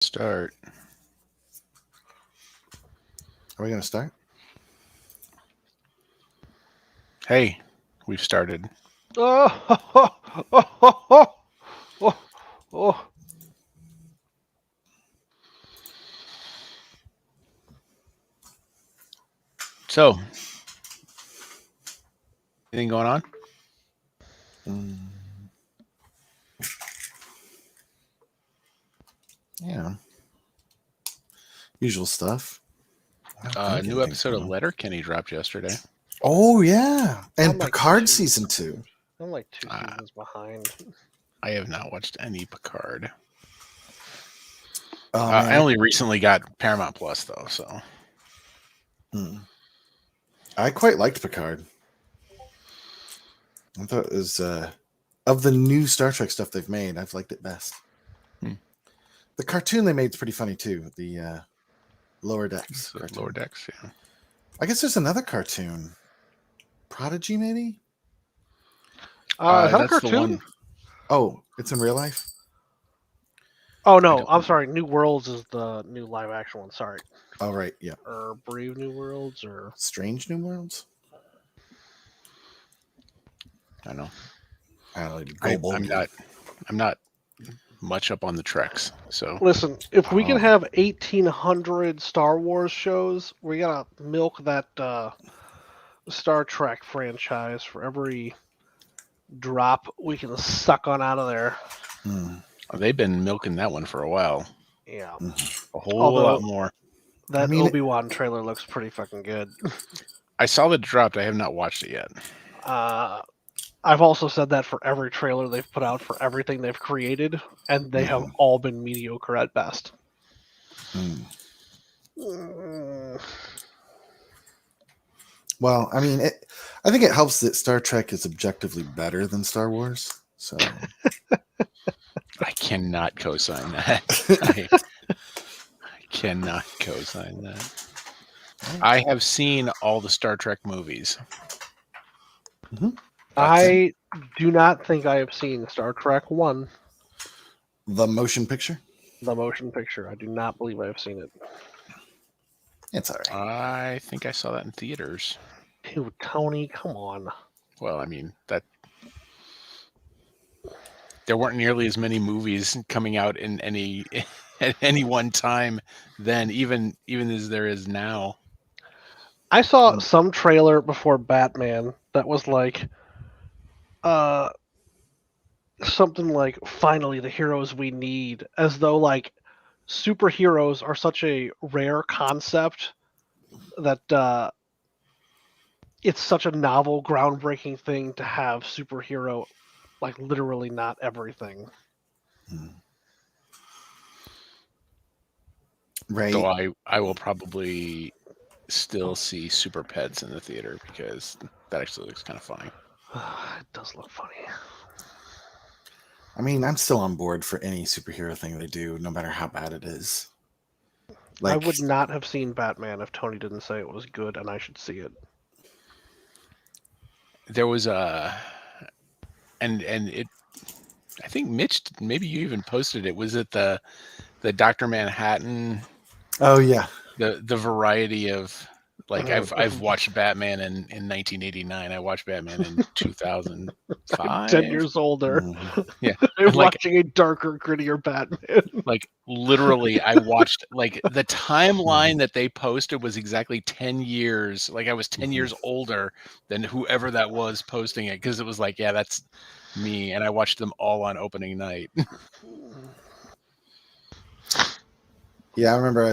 Start. Are we going to start? Hey, we've started. Oh, oh, oh, oh, oh, oh, oh. So, anything going on? Mm. Yeah. Usual stuff. New episode of Letterkenny dropped yesterday. Oh, yeah. And I'm like Picard two- season 2. I'm like two Ah. seasons behind. I have not watched any Picard. Oh, I man. only recently got Paramount Plus though, so I quite liked Picard. I thought it was, of the new Star Trek stuff they've made, I've liked it best. The cartoon they made is pretty funny, too. The Lower Decks. Lower Decks, yeah. I guess there's another cartoon. Prodigy, maybe? Is that a that's the cartoon? one. Oh, it's in real life? Oh no, I'm sorry. New Worlds is the new live action one. Sorry. Oh, right, yeah. Or Brave New Worlds, or Strange New Worlds? I know. I don't know. I'm not much up on the Treks, so listen. If we can have 1,800 Star Wars shows, we gotta milk that Star Trek franchise for every drop we can suck on out of there. They've been milking that one for a while. Yeah. A whole lot more. That Obi-Wan trailer looks pretty fucking good. I saw that it dropped. I have not watched it yet. I've also said that for every trailer they've put out for everything they've created, and they have all been mediocre at best. Well, I mean, I think it helps that Star Trek is objectively better than Star Wars. So I cannot co-sign that. I cannot co-sign that. I have seen all the Star Trek movies. I do not think I have seen Star Trek 1. The motion picture? The motion picture. I do not believe I have seen it. It's all right. I think I saw that in theaters. Dude, Tony, come on. Well, I mean, that there weren't nearly as many movies coming out in any at any one time then, even as there is now. I saw some trailer before Batman that was like something like finally the heroes we need, as though like superheroes are such a rare concept that it's such a novel, groundbreaking thing to have superhero like literally not everything. Right. So I will probably still see Super Pets in the theater because that actually looks kind of funny. It does look funny. I mean, I'm still on board for any superhero thing they do, no matter how bad it is. I would not have seen Batman if Tony didn't say it was good and I should see it. There was and it, I think Mitch, maybe you even posted it. Was it the Dr. Manhattan? Oh yeah. The variety of like I've watched Batman in 1989. I watched Batman in 2005. 10 years older. Yeah. I'm watching a darker, grittier Batman. Like literally I watched like the timeline that they posted was exactly 10 years. Like I was 10 years older than whoever that was posting it, because it was like, yeah, that's me. And I watched them all on opening night. Yeah, I remember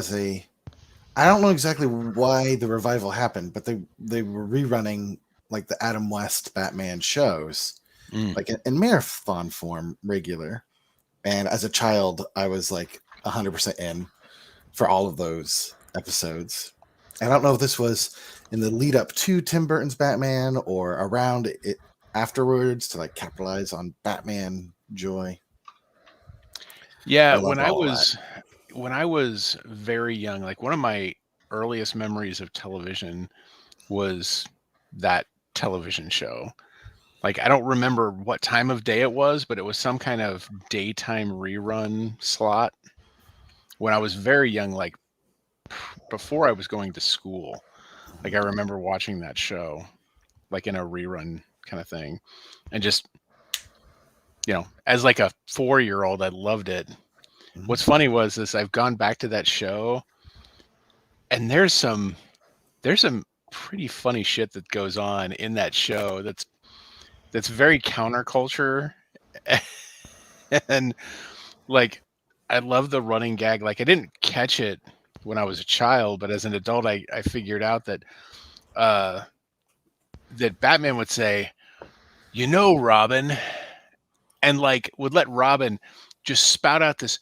I don't know exactly why the revival happened, but they were rerunning like the Adam West Batman shows, like in marathon form, regular. And as a child, I was like 100% in for all of those episodes. I don't know if this was in the lead up to Tim Burton's Batman or around it afterwards to like capitalize on Batman joy. Yeah, when I was very young, like one of my earliest memories of television was that television show. Like I don't remember what time of day it was, but it was some kind of daytime rerun slot. when I was very young, like before I was going to school. Like I remember watching that show, like in a rerun kind of thing, and just as like a 4-year-old, I loved it. What's funny was this: I've gone back to that show, and there's some pretty funny shit that goes on in that show. That's very counterculture, and like I love the running gag. Like I didn't catch it when I was a child, but as an adult, I figured out uh, that Batman would say, Robin, and like would let Robin just spout out this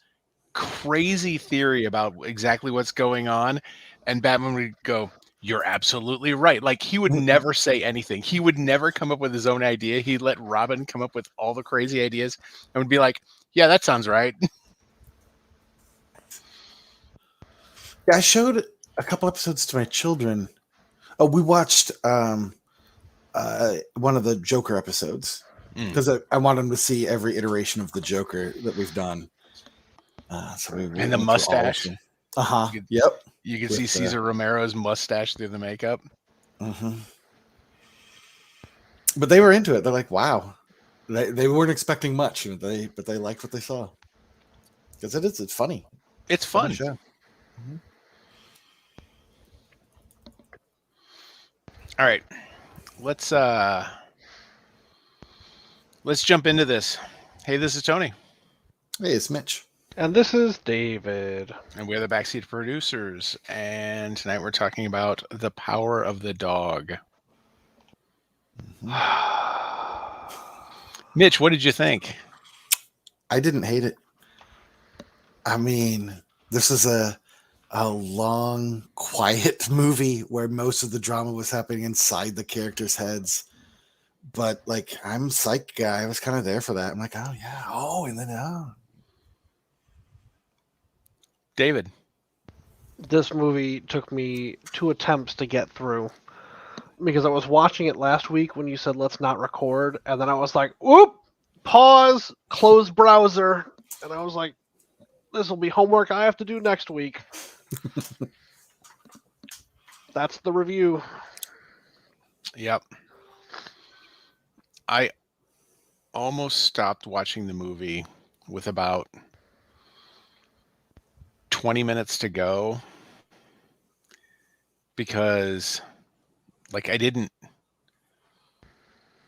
crazy theory about exactly what's going on, and Batman would go, "You're absolutely right." Like he would never say anything. He would never come up with his own idea. He'd let Robin come up with all the crazy ideas and would be like, "Yeah, that sounds right." Yeah, I showed a couple episodes to my children. Oh, we watched one of the Joker episodes because I want them to see every iteration of the Joker that we've done. So we And the mustache. Yep. You could see Cesar Romero's mustache through the makeup. Mm-hmm. But they were into it. They're like, "Wow!" They weren't expecting much, but they liked what they saw because it's funny. It's fun. Funny show. Mm-hmm. All right, let's jump into this. Hey, this is Tony. Hey, it's Mitch. And this is David. And we're the Backseat Producers. And tonight we're talking about The Power of the Dog. Mm-hmm. Mitch, what did you think? I didn't hate it. I mean, this is a long, quiet movie where most of the drama was happening inside the characters' heads. But like, I'm a psych guy. I was kind of there for that. I'm like, oh yeah, and then David. This movie took me 2 attempts to get through because I was watching it last week when you said let's not record, and then I was like, "Oop, pause, close browser," and I was like, "This will be homework I have to do next week." That's the review. Yep. I almost stopped watching the movie with about 20 minutes to go because like I didn't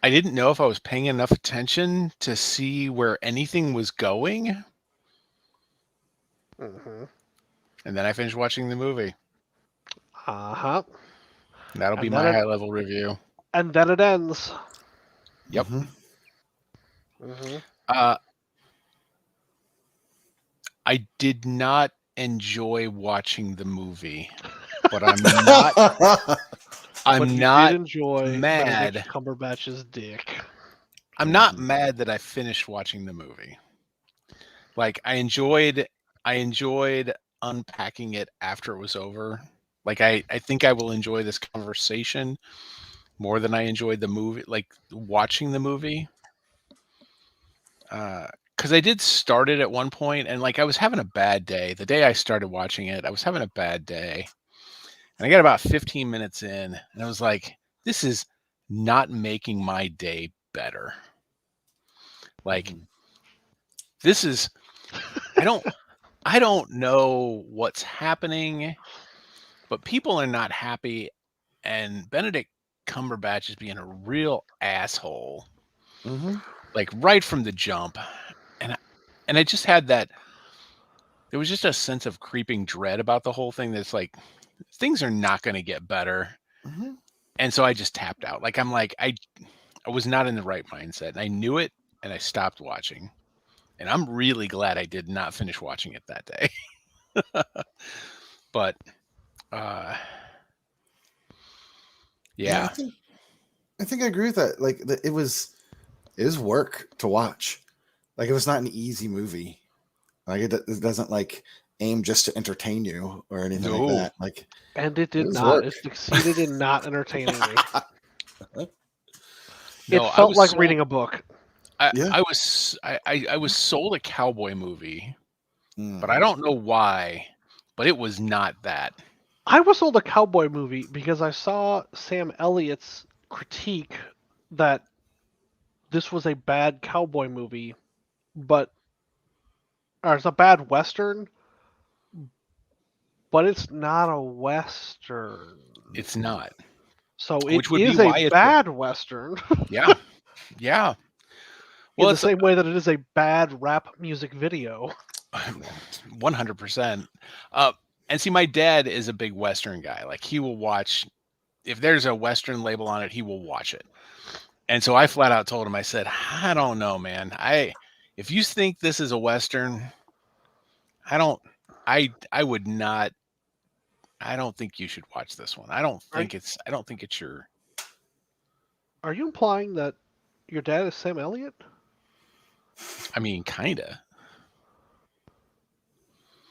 know if I was paying enough attention to see where anything was going. Mm-hmm. And then I finished watching the movie. Uh-huh. That'll be my high-level review. And then it ends. Yep. Mm-hmm. I did not enjoy watching the movie, but I'm not. I'm not enjoy mad. Benedict Cumberbatch's dick. I'm not mad that I finished watching the movie. Like I enjoyed unpacking it after it was over. Like I think I will enjoy this conversation more than I enjoyed the movie, like watching the movie. Because I did start it at one point, and like I was having a bad day. The day I started watching it, I was having a bad day. And I got about 15 minutes in, and I was like, this is not making my day better. Like, this is, I don't know what's happening, but people are not happy, and Benedict Cumberbatch is being a real asshole. Mm-hmm. Like right from the jump. And I just had that, there was just a sense of creeping dread about the whole thing that's like, things are not going to get better. Mm-hmm. And so I just tapped out. Like, I'm like, I was not in the right mindset. And I knew it, and I stopped watching. And I'm really glad I did not finish watching it that day. But, yeah. I think I agree with that. Like, it was work to watch. Like, it was not an easy movie. Like, it doesn't like aim just to entertain you or anything like that. Like, and it did not. Work. It succeeded in not entertaining me. It felt like reading a book. I was sold a cowboy movie but I don't know why. But it was not that. I was sold a cowboy movie because I saw Sam Elliott's critique that this was a bad cowboy movie, or it's a bad western, but it's not a western. It's not. So it Which would be is a why it's bad western. yeah, yeah. Well, In the it's same way that it is a bad rap music video. 100%. And see, my dad is a big Western guy. Like he will watch if there's a Western label on it, he will watch it. And so I flat out told him, I said, I don't know, man. If you think this is a Western, I would not. I don't think you should watch this one. I don't think it's your. Are you implying that your dad is Sam Elliott? I mean, kinda.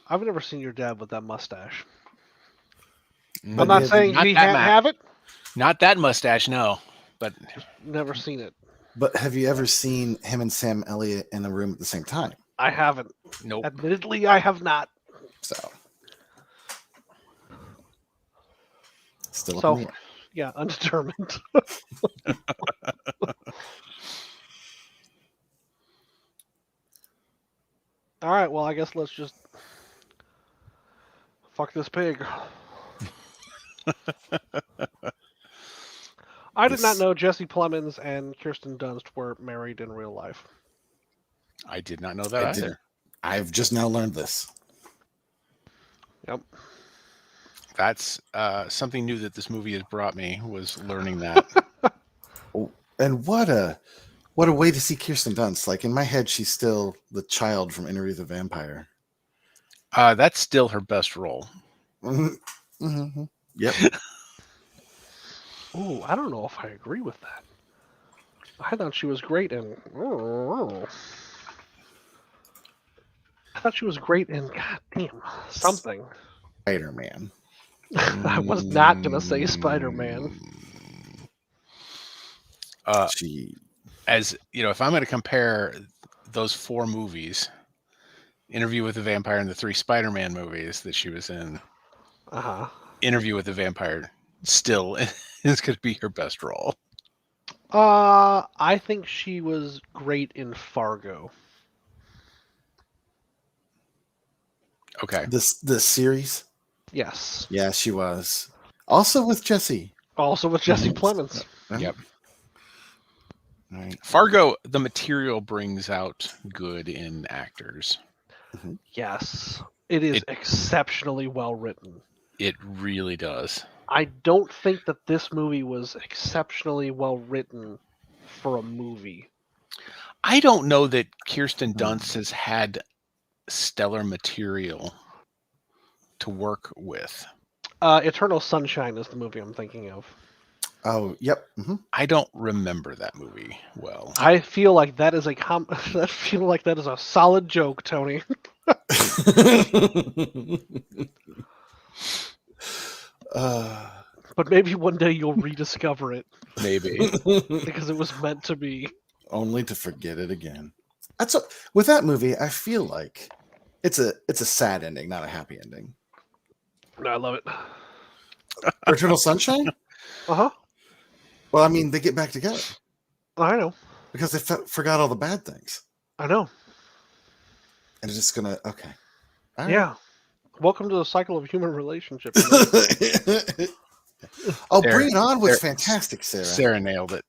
I've never seen your dad with that mustache. But I'm not saying he can't have it. Not that mustache, no. But never seen it. But have you ever seen him and Sam Elliott in a room at the same time? I haven't. Nope. Admittedly, I have not. So still So up in the air. yeah, undetermined. All right, well, I guess let's just fuck this pig. I did not know Jesse Plemons and Kirsten Dunst were married in real life. I did not know that either. I've just now learned this. Yep. That's something new that this movie has brought me, was learning that. Oh, and what a way to see Kirsten Dunst. Like in my head, she's still the child from Interview with the Vampire. That's still her best role. Mm-hmm. Mm-hmm. Yep. Ooh, I don't know if I agree with that. I thought she was great in. I thought she was great in. God damn, something. Spider-Man. I was not gonna say Spider-Man. As you know, if I'm going to compare those 4 movies, Interview with the Vampire and the 3 Spider-Man movies that she was in, Interview with the Vampire still is going to be her best role. I think she was great in Fargo. Okay. The series? Yes. Yeah, she was. Also with Jesse. Also with Jesse Plemons. Yep. Right. Fargo, the material brings out good in actors. Mm-hmm. Yes. It is exceptionally well written. It really does. I don't think that this movie was exceptionally well written for a movie. I don't know that Kirsten Dunst has had stellar material to work with. Eternal Sunshine is the movie I'm thinking of. Oh, yep. Mm-hmm. I don't remember that movie well. I feel like that is a solid joke, Tony. But maybe one day you'll rediscover it. Maybe. Because it was meant to be. Only to forget it again. With that movie, I feel like it's a sad ending, not a happy ending. No, I love it. Eternal Sunshine? Uh-huh. Well, I mean, they get back together. I know. Because they forgot all the bad things. I know. And it's just gonna, okay. All yeah. Right. Welcome to the cycle of human relationships. Bring It On was fantastic, Sarah. Sarah nailed it.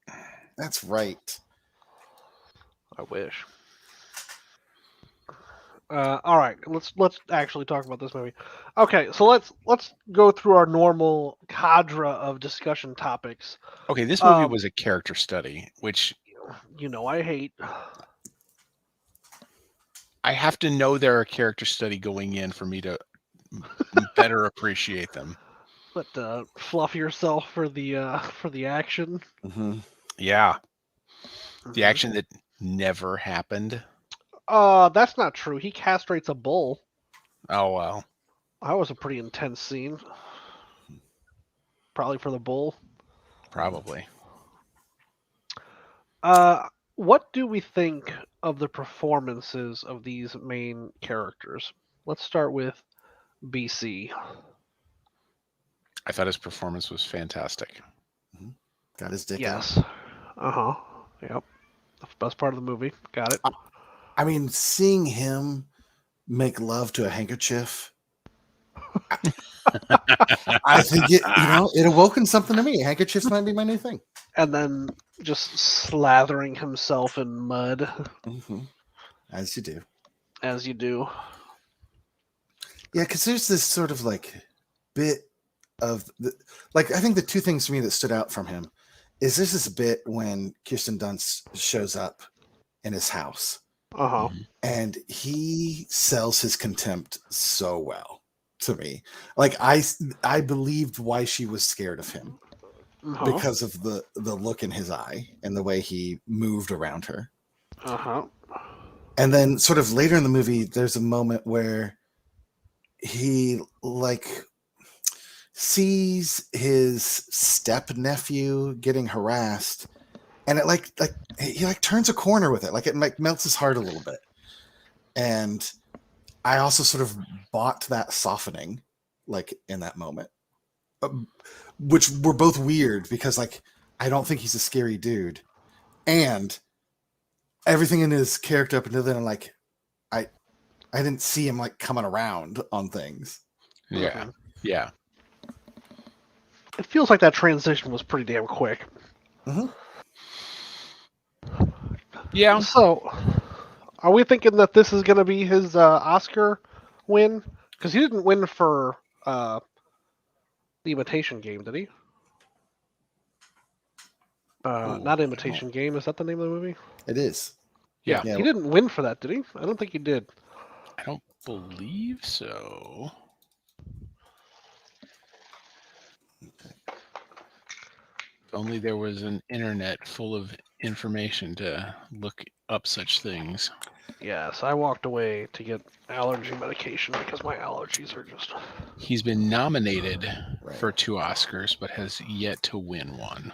That's right. I wish. All right, let's actually talk about this movie. Okay, so let's go through our normal cadre of discussion topics. Okay, this movie was a character study, which I hate. I have to know they're a character study going in for me to better appreciate them. But fluff yourself for the action. Mm-hmm. Yeah, the action that never happened. That's not true. He castrates a bull. Oh, well. That was a pretty intense scene. Probably for the bull. Probably. What do we think of the performances of these main characters? let's start with BC. I thought his performance was fantastic. Got his dick out. Yes. Yep. The best part of the movie. Got it. I mean, seeing him make love to a handkerchief, I think it awoken something to me. Handkerchiefs might be my new thing. And then just slathering himself in mud, Mm-hmm. As you do. as you do. Yeah, because there's this sort of like bit of I think the two things to me that stood out from him is there's this bit when Kirsten Dunst shows up in his house and he sells his contempt so well to me. Like I believed why she was scared of him because of the look in his eye and the way he moved around her. And then sort of later in the movie, there's a moment where he sees his step nephew getting harassed, and it he turns a corner with it, like it melts his heart a little bit. And I also sort of bought that softening, like in that moment, which were both weird because I don't think he's a scary dude, and everything in his character up until then, I didn't see him coming around on things. Yeah. Yeah. It feels like that transition was pretty damn quick. Yeah. So, are we thinking that this is going to be his Oscar win? Because he didn't win for the Imitation Game, did he? Not Imitation Game. Is that the name of the movie? It is. Yeah. He didn't win for that, did he? I don't think he did. I don't believe so. If only there was an internet full of information to look up such things. Yes, I walked away to get allergy medication because my allergies are just... He's been nominated for 2 Oscars, but has yet to win one.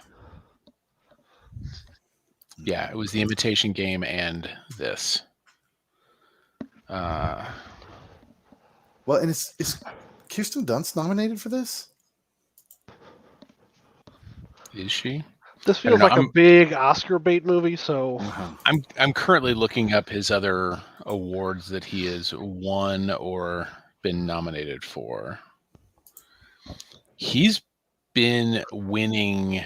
Yeah, it was The Imitation Game and this. Well, and is Kirsten Dunst nominated for this? Is she? This feels like a big Oscar bait movie, so... I'm currently looking up his other awards that he has won or been nominated for. He's been winning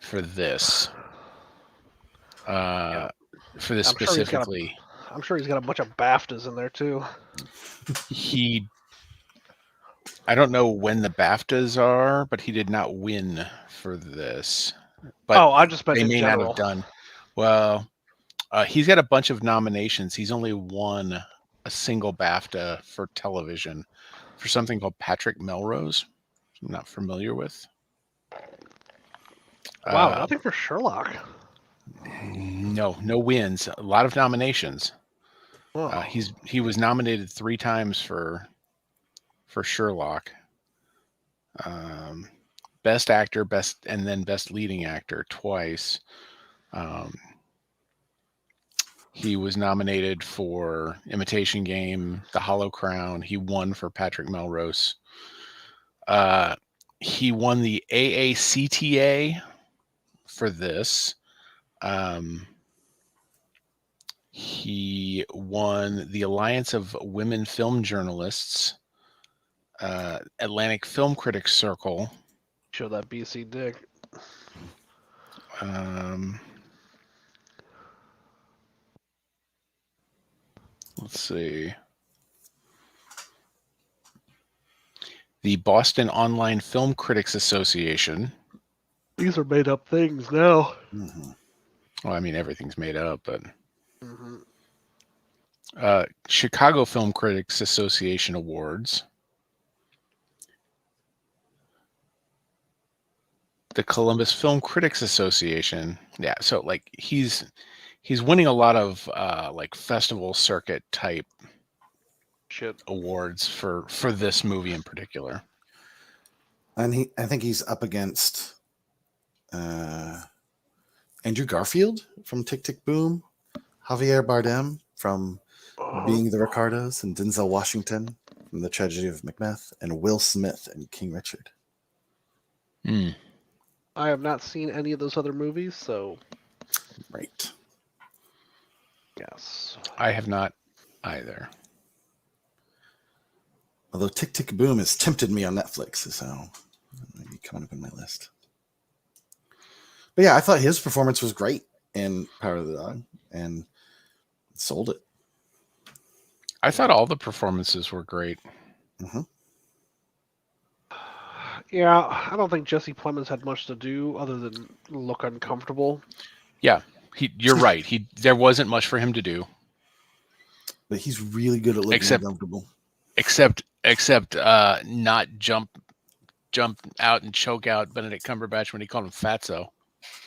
for this. For this specifically. I'm sure he's got a bunch of BAFTAs in there too. I don't know when the BAFTAs are, but he did not win for this. But I just meant they may general. not have done. Well, he's got a bunch of nominations. He's only won a single BAFTA for television for something called Patrick Melrose. I'm not familiar with. Wow, nothing for Sherlock. No wins. A lot of nominations. Oh. He was nominated 3 times for Sherlock. Best actor, best leading actor twice. He was nominated for Imitation Game, The Hollow Crown. He won for Patrick Melrose. He won the AACTA for this. He won the Alliance of Women Film Journalists, Atlantic Film Critics Circle. Show that BC dick. Let's see. The Boston Online Film Critics Association. These are made up things now. Well, I mean, everything's made up, but... Chicago Film Critics Association Awards. The Columbus Film Critics Association. Yeah, so he's winning a lot of festival circuit type awards for this movie in particular. And I think he's up against Andrew Garfield from Tick Tick Boom, Javier Bardem from Being the Ricardos, and Denzel Washington from The Tragedy of Macbeth, and Will Smith in King Richard. I have not seen any of those other movies, so Right. yes. I have not either. Although Tick Tick Boom has tempted me on Netflix, so maybe coming up in my list. But yeah, I thought his performance was great in Power of the Dog, and sold it. I thought all the performances were great. Mm-hmm. Yeah, I don't think Jesse Plemons had much to do other than look uncomfortable. Yeah, you're right. There wasn't much for him to do. But he's really good at looking uncomfortable. Except not jump out and choke out Benedict Cumberbatch when he called him Fatso.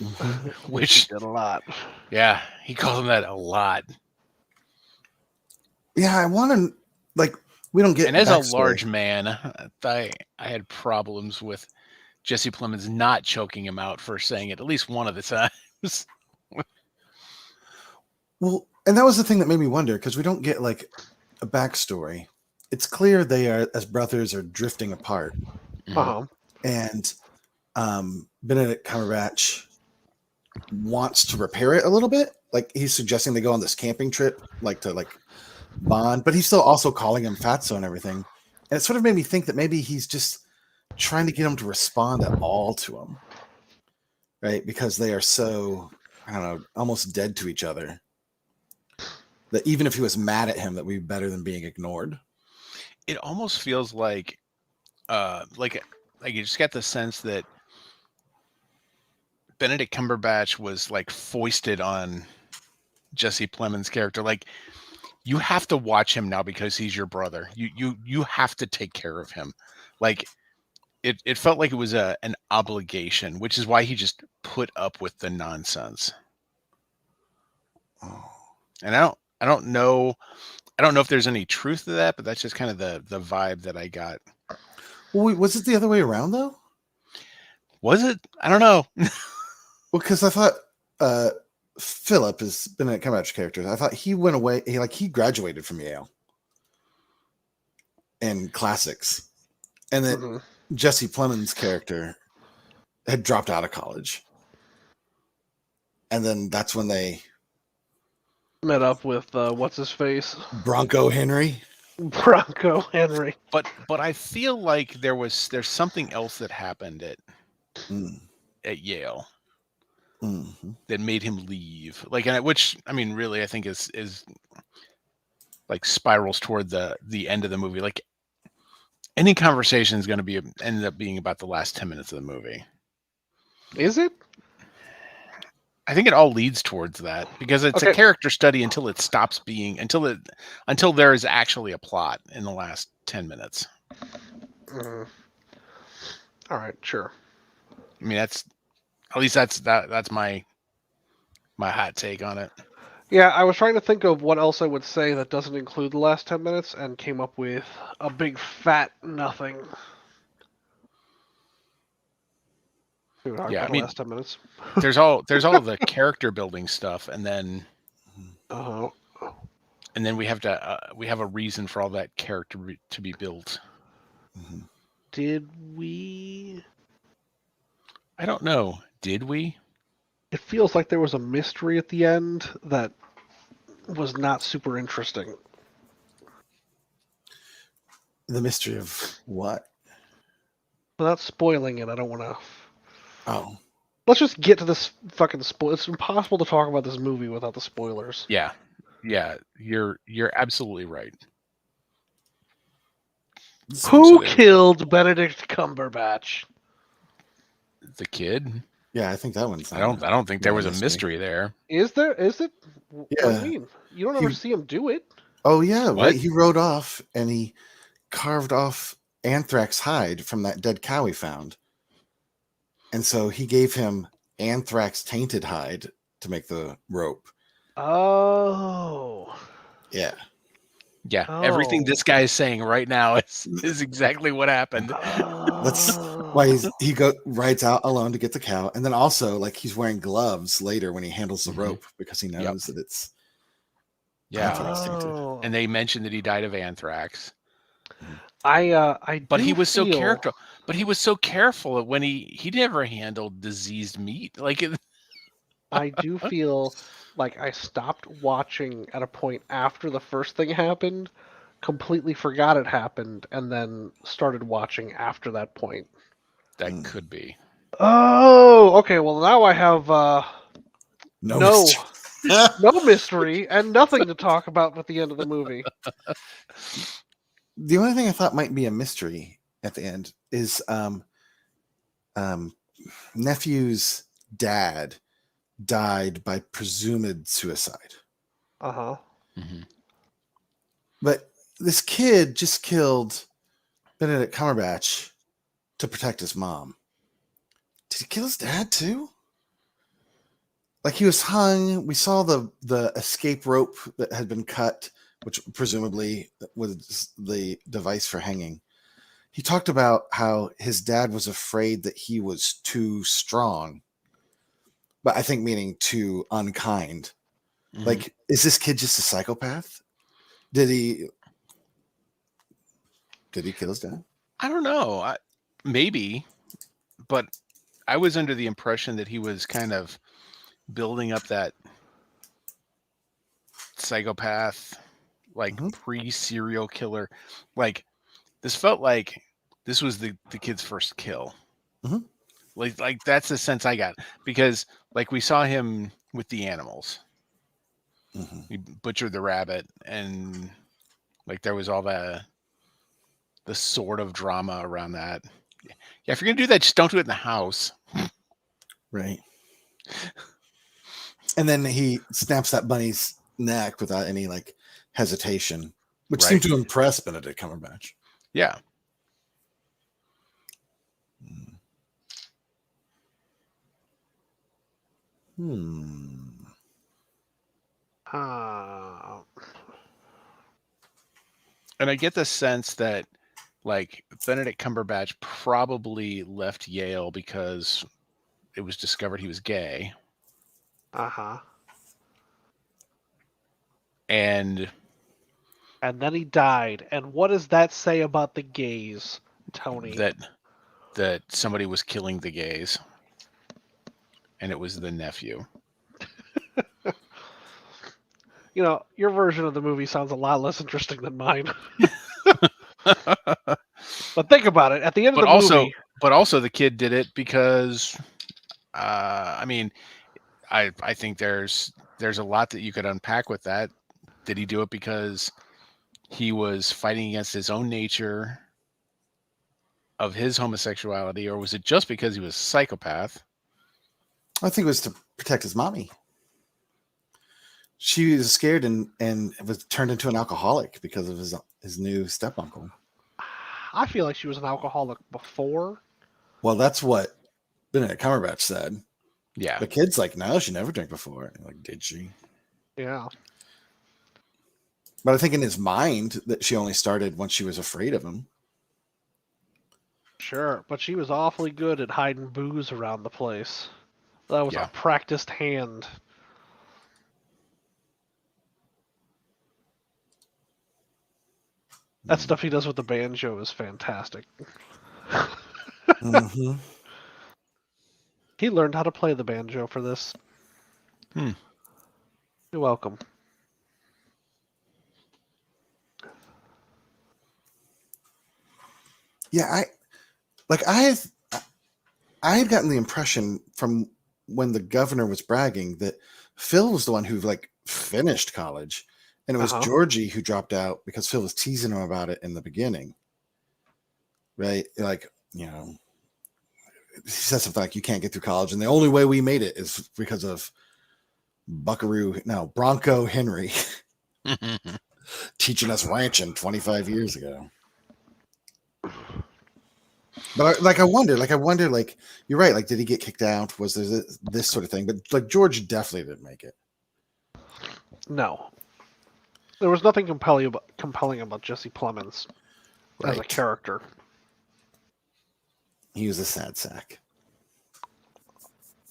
Mm-hmm. Which he did a lot. Yeah, he called him that a lot. Yeah, I want to, like, we don't get. And as a large man, I had problems with Jesse Plemons not choking him out for saying it at least one of the times. Well, and that was the thing that made me wonder, because we don't get like a backstory. It's clear they are, as brothers, are drifting apart. Uh-huh. And Benedict Cumberbatch wants to repair it a little bit. Like, he's suggesting they go on this camping trip, like to like bond, but he's still also calling him Fatso and everything. And it sort of made me think that maybe he's just trying to get him to respond at all to him, right? Because they are so, I don't know, almost dead to each other, that even if he was mad at him, that would be better than being ignored. It almost feels like you just get the sense that Benedict Cumberbatch was like foisted on Jesse Plemons' character. Like, you have to watch him now because he's your brother. You have to take care of him. Like, it felt like it was an obligation, which is why he just put up with the nonsense. Oh. And I don't know if there's any truth to that, but that's just kind of the vibe that I got. Well, wait, was it the other way around though? Was it? I don't know. Well, because I thought Philip is Benedict Cumberbatch character. I thought he went away. He graduated from Yale in classics, and then Jesse Plemons' character had dropped out of college, and then that's when they met up with what's his face, Bronco Henry. Bronco Henry. But I feel like there's something else that happened at Yale. Mm-hmm. That made him leave, like, and which I mean, really, I think is like spirals toward the end of the movie. Like, any conversation is going to end up being about the last 10 minutes of the movie. Is it? I think it all leads towards that, because it's a character study until it stops being, until there is actually a plot in the last 10 minutes. Mm-hmm. All right, sure. I mean, that's my hot take on it. Yeah, I was trying to think of what else I would say that doesn't include the last 10 minutes, and came up with a big fat nothing. Yeah, I mean, last 10 minutes. there's all the character building stuff, and then we have a reason for all that character to be built. Mm-hmm. Did we? I don't know. Did we? It feels like there was a mystery at the end that was not super interesting. The mystery of what? Without spoiling it, I don't want to. Oh. Let's just get to this fucking spoil. It's impossible to talk about this movie without the spoilers. Yeah. You're absolutely right. Who killed Benedict Cumberbatch? The kid. Yeah, I think that one's. I don't think there was a mystery there. Is there? Is it? Yeah. What do you mean? You don't ever see him do it. Oh yeah, what? Right. He rode off and he carved off anthrax hide from that dead cow he found, and so he gave him anthrax tainted hide to make the rope. Oh. Yeah. Yeah. Oh. Everything this guy is saying right now is exactly what happened. That's why he rides out alone to get the cow, and then also like he's wearing gloves later when he handles the rope because he knows that it's Yeah. Interesting. Oh. And they mentioned that he died of anthrax. I But do he was so feel careful when he never handled diseased meat. Like I do feel like I stopped watching at a point after the first thing happened, completely forgot it happened, and then started watching after that point. that could be. Oh, okay. Well, now I have No no mystery. no mystery and nothing to talk about at the end of the movie. The only thing I thought might be a mystery at the end is nephew's dad died by presumed suicide. Uh-huh. Mm-hmm. But this kid just killed Benedict Cumberbatch to protect his mom. Did he kill his dad too? Like he was hung. We saw the escape rope that had been cut, which presumably was the device for hanging. He talked about how his dad was afraid that he was too strong, but I think meaning too unkind. Mm-hmm. Like, is this kid just a psychopath? Did he kill his dad? I don't know. Maybe, but I was under the impression that he was kind of building up that psychopath, like pre-serial killer. Like this felt like this was the kid's first kill. Mm-hmm. Like that's the sense I got, because like we saw him with the animals. Mm-hmm. He butchered the rabbit, and like there was all the sort of drama around that. Yeah, if you're gonna do that, just don't do it in the house. Right. And then he snaps that bunny's neck without any like hesitation, which seemed to impress Benedict Cumberbatch. Yeah. And I get the sense that like Benedict Cumberbatch probably left Yale because it was discovered he was gay. Uh-huh. And then he died. And what does that say about the gays, Tony? That somebody was killing the gays. And it was the nephew. You know, your version of the movie sounds a lot less interesting than mine. But think about it. At the end of the movie... But also the kid did it because, I mean, I think there's a lot that you could unpack with that. Did he do it because he was fighting against his own nature of his homosexuality, or was it just because he was a psychopath? I think it was to protect his mommy. She was scared and was turned into an alcoholic because of his new step-uncle. I feel like she was an alcoholic before. Well, that's what Benedict Cumberbatch said. Yeah. The kid's like, no, she never drank before. Like, did she? Yeah. But I think in his mind that she only started when she was afraid of him. Sure, but she was awfully good at hiding booze around the place. That was a practiced hand. That stuff he does with the banjo is fantastic. Mm-hmm. He learned how to play the banjo for this. You're welcome. Yeah, I had gotten the impression from when the governor was bragging that Phil was the one who like finished college, and it was Georgie who dropped out because Phil was teasing him about it in the beginning. Right? Like, you know, he said something like, you can't get through college, and the only way we made it is because of Bronco Henry teaching us ranching 25 years ago. But I wonder, you're right. Like, did he get kicked out? Was there this sort of thing? But like, George definitely didn't make it. No, there was nothing compelling about Jesse Plemons as a character. He was a sad sack.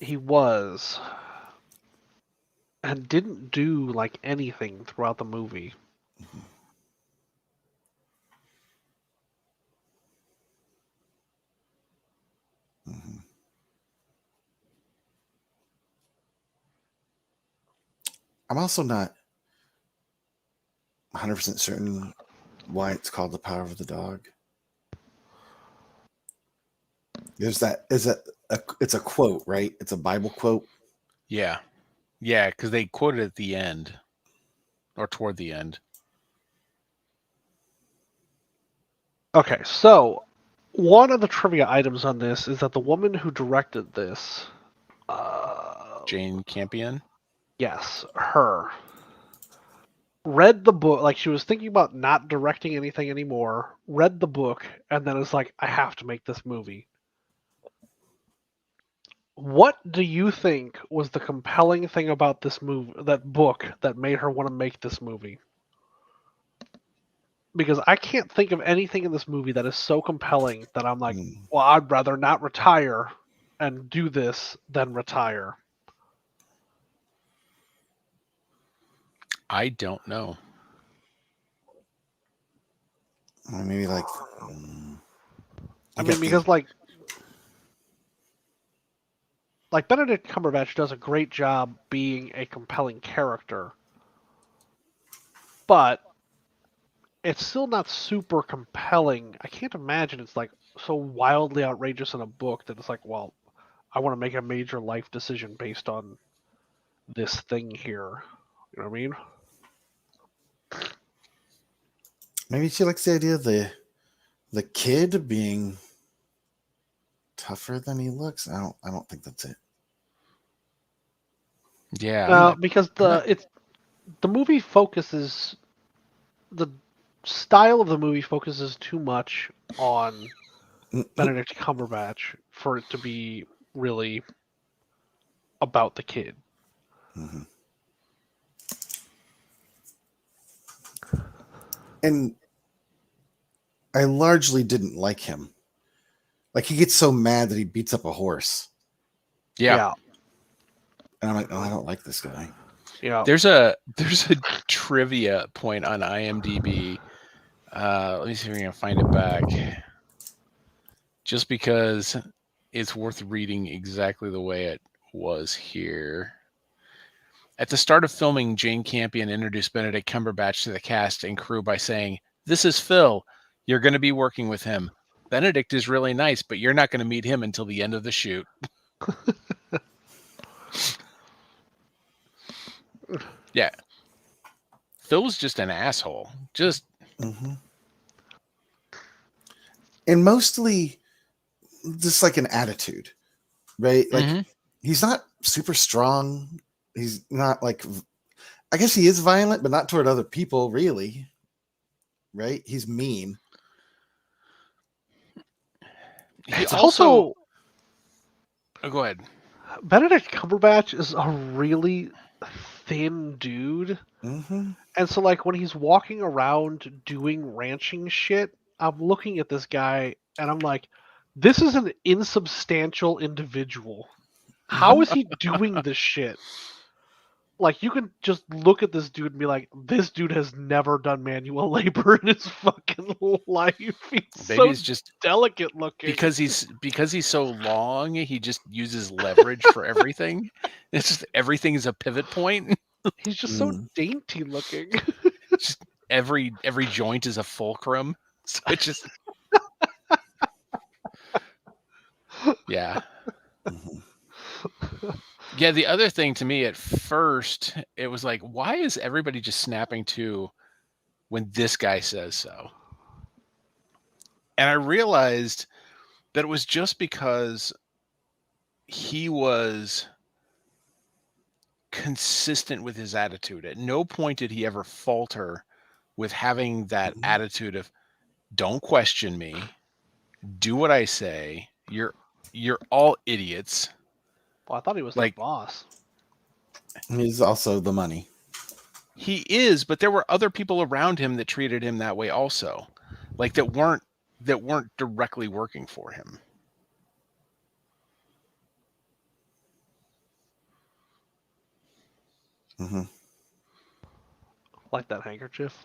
He was. and didn't do like anything throughout the movie. Mhm. I'm also not 100% certain why it's called The Power of the Dog. It's a quote, right? It's a Bible quote. Yeah. Yeah, because they quoted at the end. Or toward the end. Okay, so one of the trivia items on this is that the woman who directed this, Jane Campion? yes, her, read the book, like she was thinking about not directing anything anymore, read the book, and then it's like, I have to make this movie. What do you think was the compelling thing about this movie, that book, that made her want to make this movie? Because I can't think of anything in this movie that is so compelling that I'm like, well, I'd rather not retire and do this than retire. I don't know. Maybe like. I mean, because like Benedict Cumberbatch does a great job being a compelling character, but it's still not super compelling. I can't imagine it's like so wildly outrageous in a book that it's like, well, I want to make a major life decision based on this thing here. You know what I mean? Maybe she likes the idea of the kid being tougher than he looks. I don't think that's it. Yeah. Because the movie focuses, the style of the movie focuses too much on Benedict Cumberbatch for it to be really about the kid. Mm-hmm. And I largely didn't like him. Like he gets so mad that he beats up a horse. Yeah. And I'm like, oh, I don't like this guy. Yeah. There's a trivia point on IMDb. Let me see if we can find it back. Just because it's worth reading exactly the way it was here. At the start of filming, Jane Campion introduced Benedict Cumberbatch to the cast and crew by saying, "This is Phil. You're going to be working with him. Benedict is really nice, but you're not going to meet him until the end of the shoot." Yeah. Phil's just an asshole. Just. Mm-hmm. And mostly just like an attitude, right? Like he's not super strong. He's not like, I guess he is violent, but not toward other people, really. Right? He's mean. He It's also. Oh, go ahead. Benedict Cumberbatch is a really thin dude. Mm-hmm. And so, like, when he's walking around doing ranching shit, I'm looking at this guy and I'm like, this is an insubstantial individual. How is he doing this shit? Like, you can just look at this dude and be like, this dude has never done manual labor in his fucking life. He's Maybe so it's just delicate looking. because he's so long, he just uses leverage for everything. It's just everything is a pivot point. He's just so dainty looking. Just every joint is a fulcrum. So it just yeah. Yeah, the other thing to me at first, it was like, why is everybody just snapping to when this guy says so? And I realized that it was just because he was consistent with his attitude. At no point did he ever falter with having that attitude of, don't question me, do what I say. You're all idiots. Well, I thought he was Like, the boss. He's also the money. He is, but there were other people around him that treated him that way also. Like that weren't directly working for him. Mm-hmm. Like that handkerchief.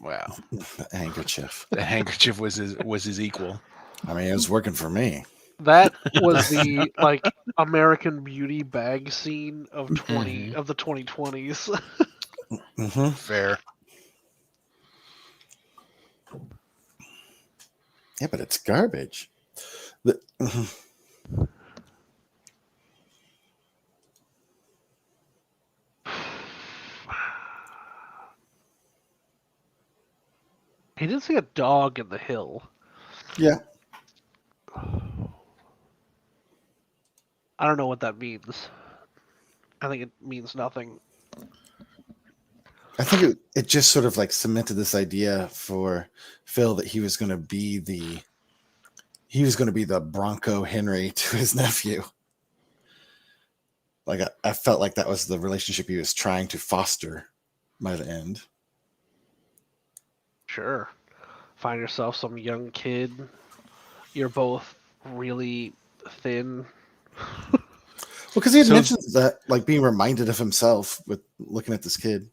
Wow. The handkerchief. The handkerchief was his equal. I mean, it was working for me. That was the like American Beauty bag scene of Mhm. of the 2020s. Mm-hmm. Fair. Yeah, but it's garbage. Mhm. He did see a dog in the hill. Yeah. I don't know what that means. I think it means nothing. I think it just sort of like cemented this idea for Phil that he was going to be the Bronco Henry to his nephew. Like I felt like that was the relationship he was trying to foster by the end. Sure. Find yourself some young kid. You're both really thin. Well, because he had So- mentioned that, like being reminded of himself with looking at this kid.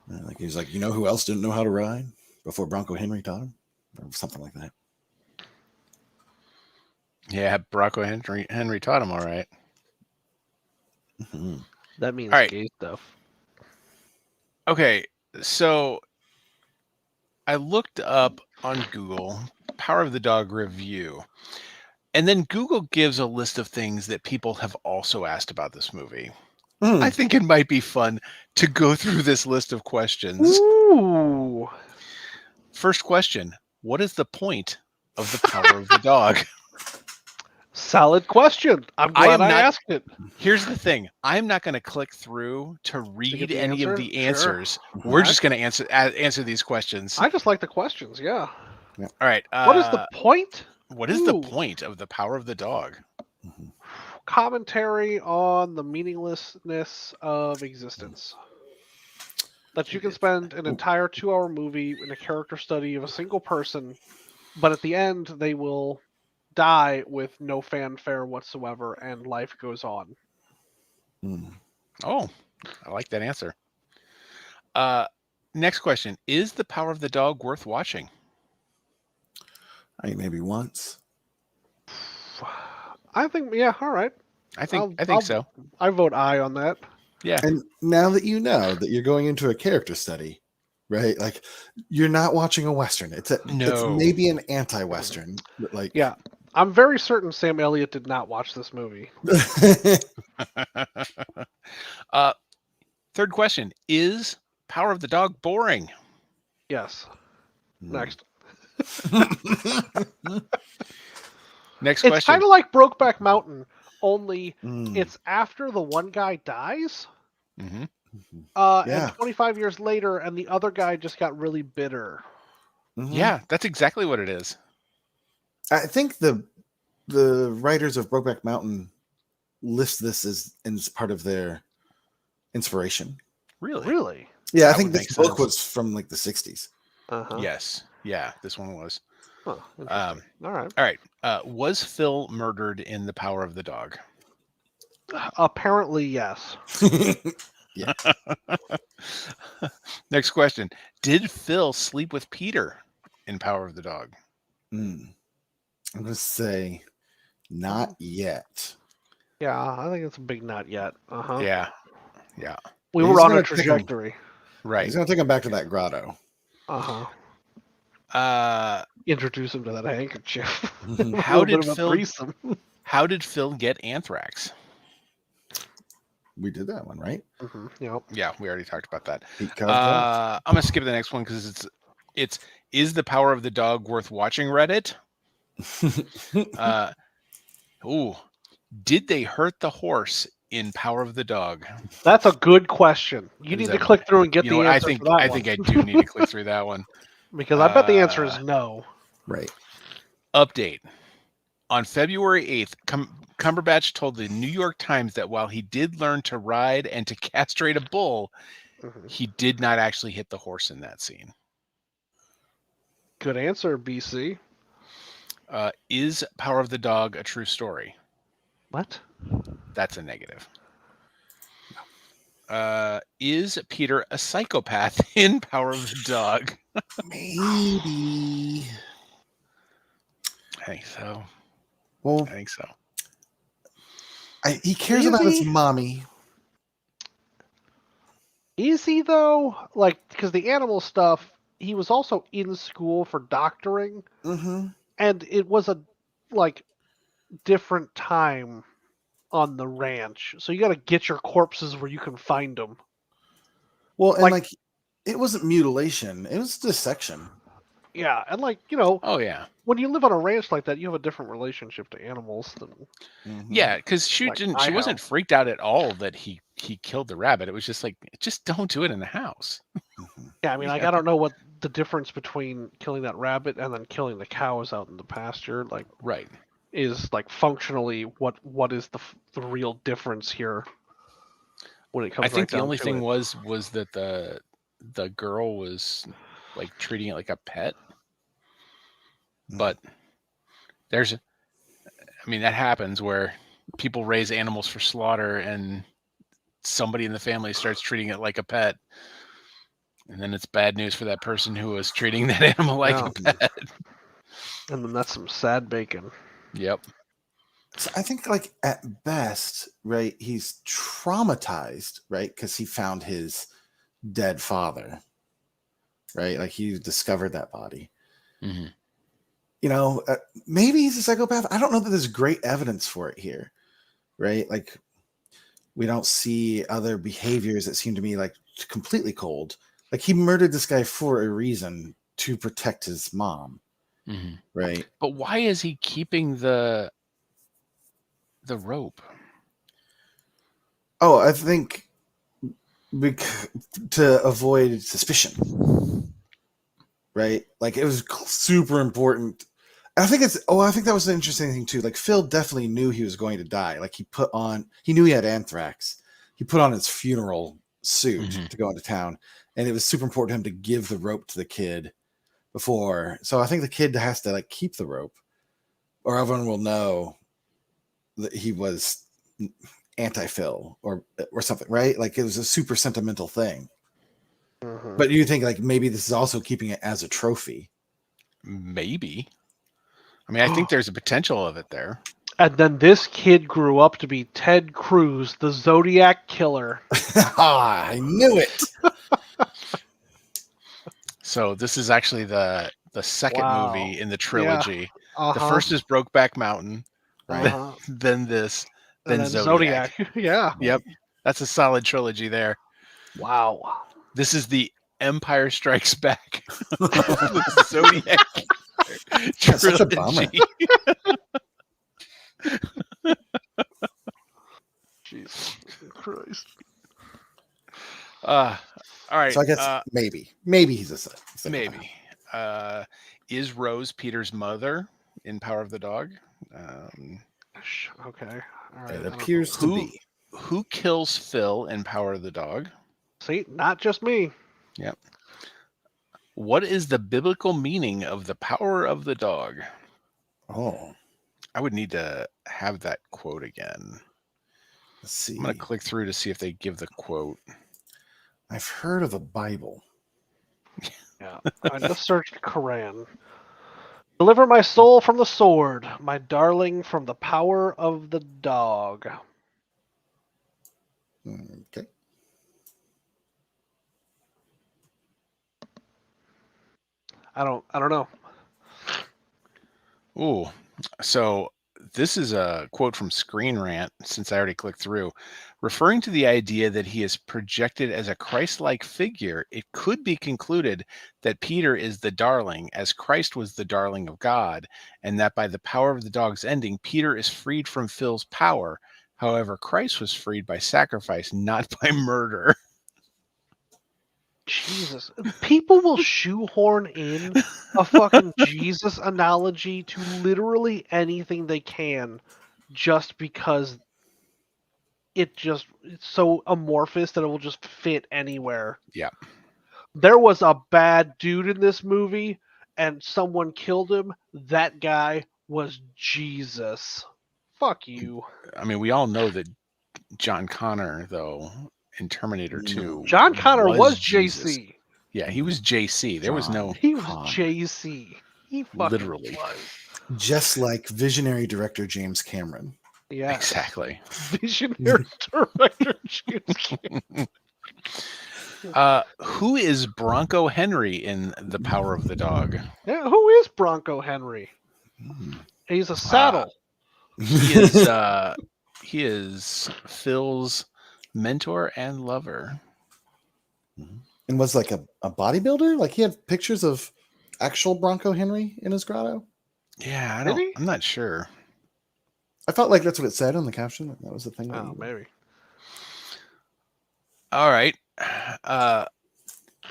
Like he was like, you know who else didn't know how to ride before Bronco Henry taught him, or something like that. Yeah, Bronco Henry taught him all right. Mm-hmm. That means All right. gay stuff. Okay, so I looked up on Google Power of the Dog review. And then Google gives a list of things that people have also asked about this movie. I think it might be fun to go through this list of questions. Ooh. First question, what is the point of the Power of the Dog? Solid question. I'm glad I asked it. Here's the thing. I'm not going to click through to read the any answer? of the Sure. answers. We're just going to answer these questions. I just like the questions, yeah. All right. What is the point? What is the point of the Power of the Dog? Commentary on the meaninglessness of existence. That you can spend an entire 2-hour movie in a character study of a single person, but at the end they will die with no fanfare whatsoever and life goes on. Oh, I like that answer. Next question. Is the Power of the Dog worth watching? I think maybe once. I think, yeah, all right. I think so. I vote aye on that. Yeah. And now that you know that you're going into a character study, right? Like you're not watching a Western. It's maybe an anti-Western. But like, Yeah. I'm very certain Sam Elliott did not watch this movie. Third question. Is Power of the Dog boring? Yes. Next. Next It's question. kind of like Brokeback Mountain, only it's after the one guy dies. Mm-hmm. And 25 years later, and the other guy just got really bitter. Mm-hmm. Yeah, that's exactly what it is. I think the writers of Brokeback Mountain list this as part of their inspiration. Really? Yeah, That I think would this make book sense. was from like the 60s. Uh-huh. Yes. Yeah, this one was. Oh, interesting. All right. All right. Was Phil murdered in The Power of the Dog? Apparently, yes. Yeah. Next question. Did Phil sleep with Peter in Power of the Dog? I'm going to say not yet. Yeah, I think it's a big not yet. Uh-huh. Yeah. We He's were on a gonna take him- trajectory. Right. He's going to take him back to that grotto. Uh-huh. Introduce him to that handkerchief. How did bit of a Phil? threesome. How did Phil get anthrax? We did that one, right? Mm-hmm. Yep. Yeah, we already talked about that. Pete carved that. I'm gonna skip the next one because it's is the Power of the Dog worth watching? Reddit. Did they hurt the horse in Power of the Dog? That's a good question. You need to click through and get the answer I think for that I one. think I do need to click through that one. Because I bet the answer is no. Right. Update. On February 8th, Cumberbatch told the New York Times that while he did learn to ride and to castrate a bull, he did not actually hit the horse in that scene. Good answer, BC. Is Power of the Dog a true story? What? That's a negative. Is Peter a psychopath in Power of the Dog? Maybe. I think so. Well, I think so. he cares Is about his he? mommy. Is he though? Like, because the animal stuff, he was also in school for doctoring, Mm-hmm. and it was a like different time on the ranch, so you got to get your corpses where you can find them. Well, and Like- like, it wasn't mutilation; it was dissection. Yeah, and Oh yeah, when you live on a ranch like that, you have a different relationship to animals than Mm-hmm. yeah. Because she Like didn't. I She wasn't have. freaked out at all that he killed the rabbit. It was just like, just don't do it in the house. Mm-hmm. Yeah, I mean, like Yeah. I don't know what the difference between killing that rabbit and then killing the cows out in the pasture like Right. is like functionally what is the real difference here when it comes I think right the down only to thing it. was that the girl was like treating it like a pet. But there's, I mean, that happens where people raise animals for slaughter and somebody in the family starts treating it like a pet. And then it's bad news for that person who was treating that animal like Yeah. a pet. And then that's some sad bacon. Yep. So I think, like, at best, right, he's traumatized, right, because he found his dead father, right? Like, he discovered that body. Mm-hmm. You know, maybe he's a psychopath. I don't know that there's great evidence for it here, right? Like, we don't see other behaviors that seem to me like completely cold. Like, he murdered this guy for a reason, to protect his mom, Mm-hmm. right? But why is he keeping the rope? Oh, I think to avoid suspicion, right? Like, it was super important. I think I think that was an interesting thing too. Like, Phil definitely knew he was going to die. Like, he knew he had anthrax. He put on his funeral suit Mm-hmm. to go into town, and it was super important to him to give the rope to the kid before. So I think the kid has to, like, keep the rope, or everyone will know that he was anti-Phil or something, right? Like, it was a super sentimental thing. Mm-hmm. But you think, like, maybe this is also keeping it as a trophy? Maybe. I mean, I think there's a potential of it there. And then this kid grew up to be Ted Cruz, the Zodiac Killer. I knew it. So this is actually the second Wow. movie in the trilogy. Uh-huh. The first is Brokeback Mountain, right? Uh-huh. Then this, And then Zodiac. Yeah. Yep, that's a solid trilogy there. Wow. This is the Empire Strikes Back the Zodiac That's such a bummer. trilogy. Jesus Christ. All right. So I guess maybe he's a psychopath. Maybe. Is Rose Peter's mother in Power of the Dog? Okay. All right. It appears to be. Who kills Phil in Power of the Dog? See, not just me. Yep. What is the biblical meaning of the power of the dog? Oh, I would need to have that quote again. let's see. I'm going to click through to see if they give the quote. I've heard of the Bible. Yeah. I just searched Quran. Deliver my soul from the sword, my darling from the power of the dog. Okay. I don't know. Ooh, so this is a quote from Screen Rant, since I already clicked through. Referring to the idea that he is projected as a Christ-like figure, it could be concluded that Peter is the darling, as Christ was the darling of God, and that by the power of the dog's ending, Peter is freed from Phil's power. However, Christ was freed by sacrifice, not by murder. Jesus. People will shoehorn in a fucking Jesus analogy to literally anything they can just because it's so amorphous that it will just fit anywhere. Yeah. There was a bad dude in this movie and someone killed him. That guy was Jesus. Fuck you. I mean, we all know that John Connor, though, in Terminator 2. John Connor was Jesus. JC. Yeah, he was JC. There was no He was Connor. JC. He fucking Literally. was. Just like visionary director James Cameron. Yeah. Exactly. Visionary director James Cameron. Who is Bronco Henry in The Power of the Dog? Yeah, who is Bronco Henry? He's a saddle. He is Phil's mentor and lover. And was like a bodybuilder? Like he had pictures of actual Bronco Henry in his grotto? Yeah, Did he? I'm not sure. I felt like that's what it said on the caption. That was the thing. Oh, maybe. All right.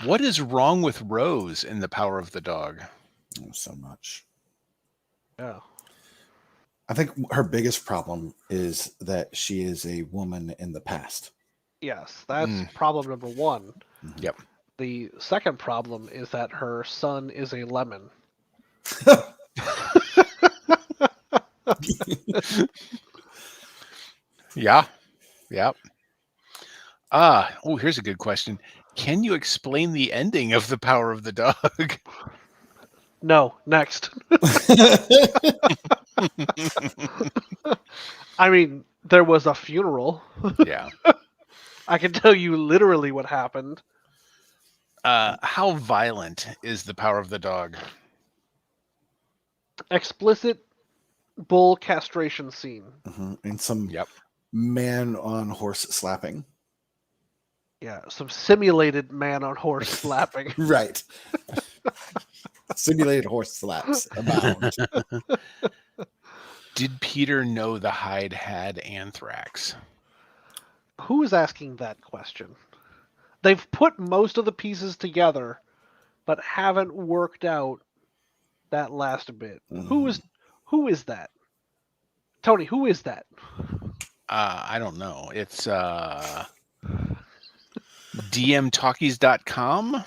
What is wrong with Rose in The Power of the Dog? Oh, so much. Yeah. I think her biggest problem is that she is a woman in the past. Yes, that's problem number one. Yep. The second problem is that her son is a lemon. Yeah. Yep. Here's a good question. Can you explain the ending of The Power of the Dog? No, next. I mean, there was a funeral. Yeah. I can tell you literally what happened. How violent is The Power of the Dog? Explicit bull castration scene. And some man on horse slapping. Yeah, some simulated man on horse slapping. Right. Simulated horse slaps abound. Did Peter know the hide had anthrax? Who is asking that question? They've put most of the pieces together, but haven't worked out that last bit. Who is that? Tony, who is that? I don't know. It's dmtalkies.com.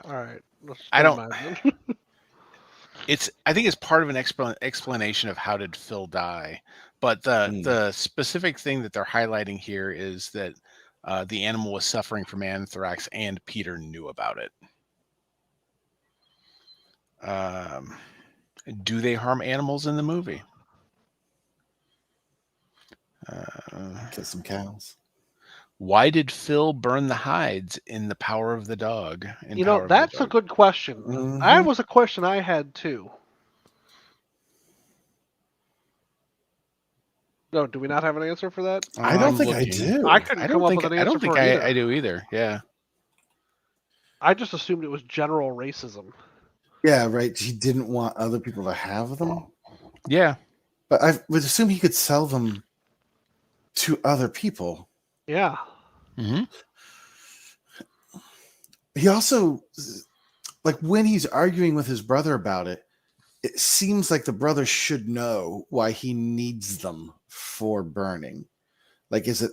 All right. I don't. I think it's part of an explanation of how did Phil die, but the specific thing that they're highlighting here is that the animal was suffering from anthrax and Peter knew about it. Do they harm animals in the movie? Kill some cows. Why did Phil burn the hides in The Power of the Dog? That's a good question. That was a question I had too. No, do we not have an answer for that? I don't think I do. I couldn't come up with an answer. I don't think I do either. Yeah. I just assumed it was general racism. Yeah, right. He didn't want other people to have them. Yeah. But I would assume he could sell them to other people. Yeah. Mm-hmm. He also, like when he's arguing with his brother about it, it seems like the brother should know why he needs them for burning. Like, is it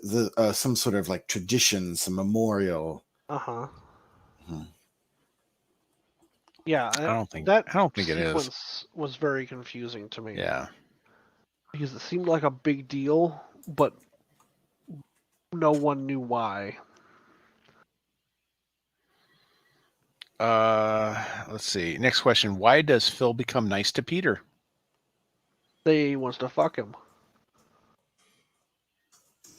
some sort of like tradition, some memorial? Uh-huh. Yeah, I don't think it is. Was very confusing to me. Yeah. Because it seemed like a big deal, but no one knew why. Let's see. Next question. Why does Phil become nice to Peter? He wants to fuck him.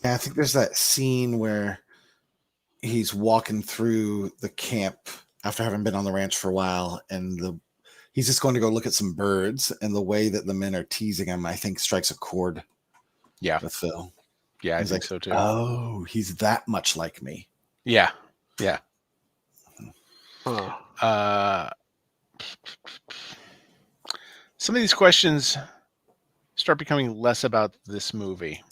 Yeah, I think there's that scene where he's walking through the camp after having been on the ranch for a while, and he's just going to go look at some birds, and the way that the men are teasing him, I think, strikes a chord. Yeah, with Phil. Yeah, I think so too. Oh, he's that much like me. Yeah, yeah. Some of these questions start becoming less about this movie.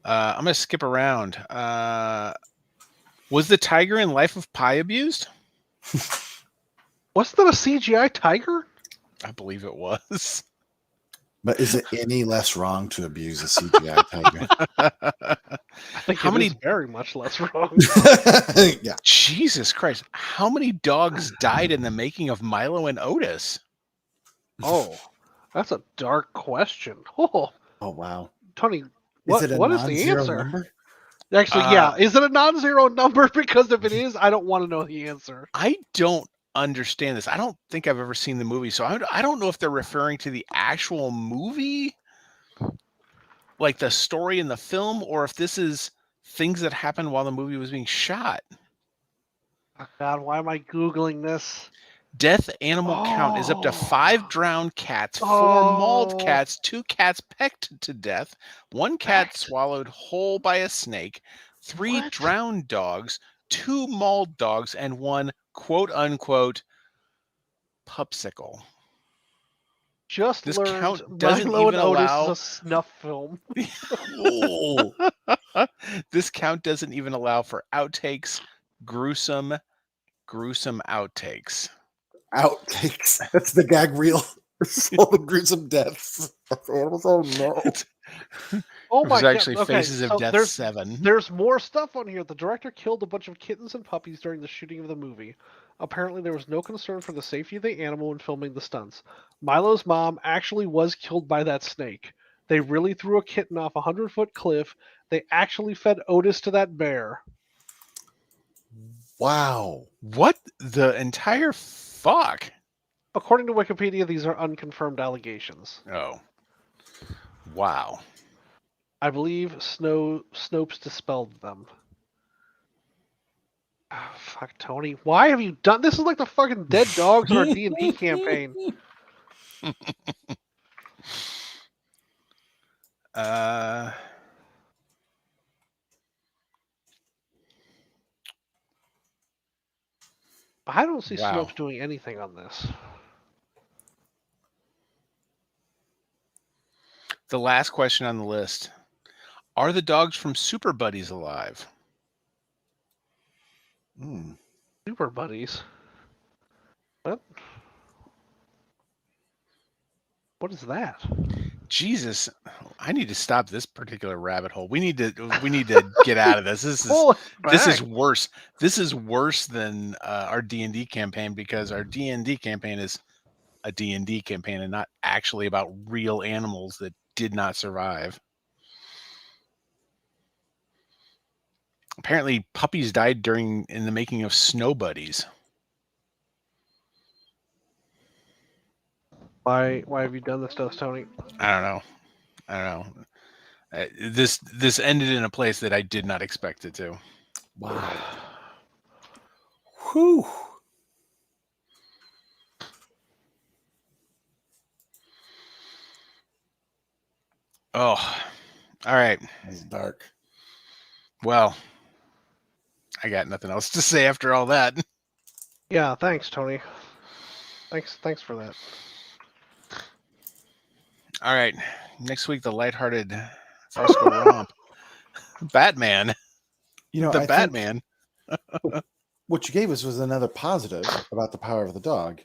I'm going to skip around. Was the tiger in Life of Pi abused? Wasn't that a CGI tiger? I believe it was. But is it any less wrong to abuse a CGI tiger? I think it is very much less wrong. Yeah. Jesus Christ. How many dogs died in the making of Milo and Otis? Oh, that's a dark question. Oh, wow. Tony, Is it a What is the non-zero answer? number? Actually, yeah. Is it a non-zero number? Because if it is, I don't want to know the answer. I don't understand this. I don't think I've ever seen the movie, so I don't know if they're referring to the actual movie, like the story in the film, or if this is things that happened while the movie was being shot. Oh, God, why am I Googling this? Death animal count is up to 5 Oh, drowned cats, 4 mauled oh, cats, 2 cats pecked to death, 1 cat fact. swallowed whole by a snake, 3 What? drowned dogs, 2 mauled dogs, and 1 quote unquote pupsicle. Just This learned count doesn't Milo and even Otis is allow a snuff film. Oh, this count doesn't even allow for outtakes, gruesome outtakes. outtakes. That's the gag reel. All the gruesome deaths of animals. Oh no. Oh It was my God. actually Okay, Faces of so Death 7. there's more stuff on here. The director killed a bunch of kittens and puppies during the shooting of the movie. Apparently, there was no concern for the safety of the animal when filming the stunts. Milo's mom actually was killed by that snake. They really threw a kitten off a 100-foot cliff. They actually fed Otis to that bear. Wow. What the entire fuck? According to Wikipedia, these are unconfirmed allegations. Oh. Wow. I believe Snopes dispelled them. Oh, fuck, Tony. Why have you done this? Is like the fucking dead dogs in our D&D campaign. Uh I don't see wow. Snopes doing anything on this. The last question on the list. Are the dogs from Super Buddies alive? Hmm. Super buddies. What? What is that? Jesus, I need to stop this particular rabbit hole. We need to get out of this. Pull it This is back. worse. This is worse than our D&D campaign, because our D&D campaign is a D&D campaign and not actually about real animals that did not survive. Apparently, puppies died in the making of Snow Buddies. Why have you done this to us, Tony? I don't know. This ended in a place that I did not expect it to. Wow. Whew. Oh, all right. It's dark. Well, I got nothing else to say after all that. Yeah, thanks, Tony. Thanks for that. All right. Next week, the lighthearted Fresco romp. Batman. You know, The I Batman. think what you gave us was another positive about the power of the dog.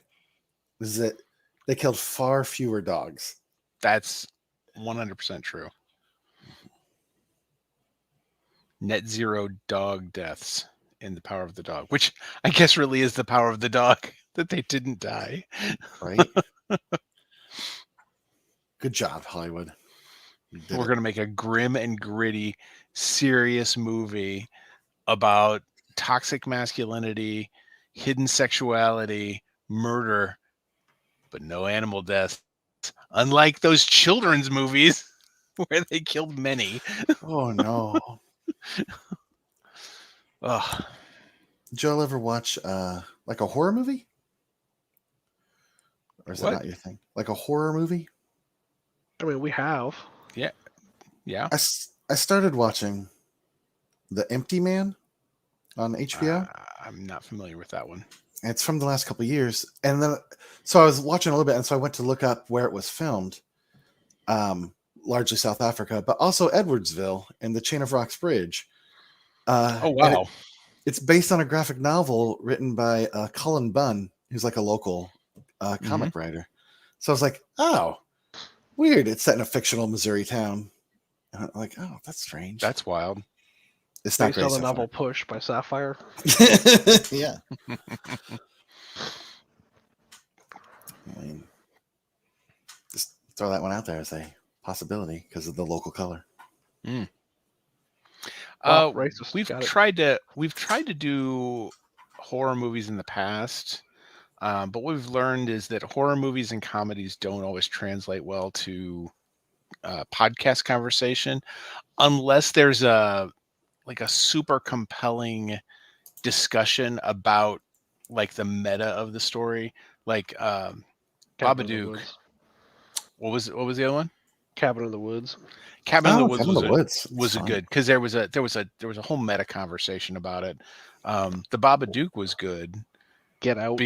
Is that they killed far fewer dogs. That's 100% true. Net zero dog deaths in the power of the dog, which I guess really is the power of the dog that they didn't die. Right? Good job, Hollywood. We're going to make a grim and gritty, serious movie about toxic masculinity, hidden sexuality, murder, but no animal deaths. Unlike those children's movies where they killed many. Oh no. Ugh. Did y'all ever watch like a horror movie? Or is that What? not your thing? Like a horror movie? I mean, we have. Yeah. Yeah. I started watching The Empty Man on HBO. I'm not familiar with that one. And it's from the last couple of years. And then, so I was watching a little bit, and so I went to look up where it was filmed. Largely South Africa, but also Edwardsville and the Chain of Rocks Bridge. Oh, wow. It's based on a graphic novel written by Cullen Bunn, who's like a local comic writer. So I was like, oh, weird. It's set in a fictional Missouri town. And I'm like, oh, that's strange. That's wild. It's not Based great on the so novel Push by Sapphire. yeah. I mean, just throw that one out there as a possibility because of the local color. Mm. Racist. We've Got it. tried to do horror movies in the past, but what we've learned is that horror movies and comedies don't always translate well to podcast conversation unless there's a super compelling discussion about like the meta of the story, like Cabin in the Babadook. Woods. What was the other one? Cabin in the Woods. Cabin in the Oh, Woods Cabin in the Woods. was a Fun. good because there was a whole meta conversation about it. The Babadook was good. Get Out.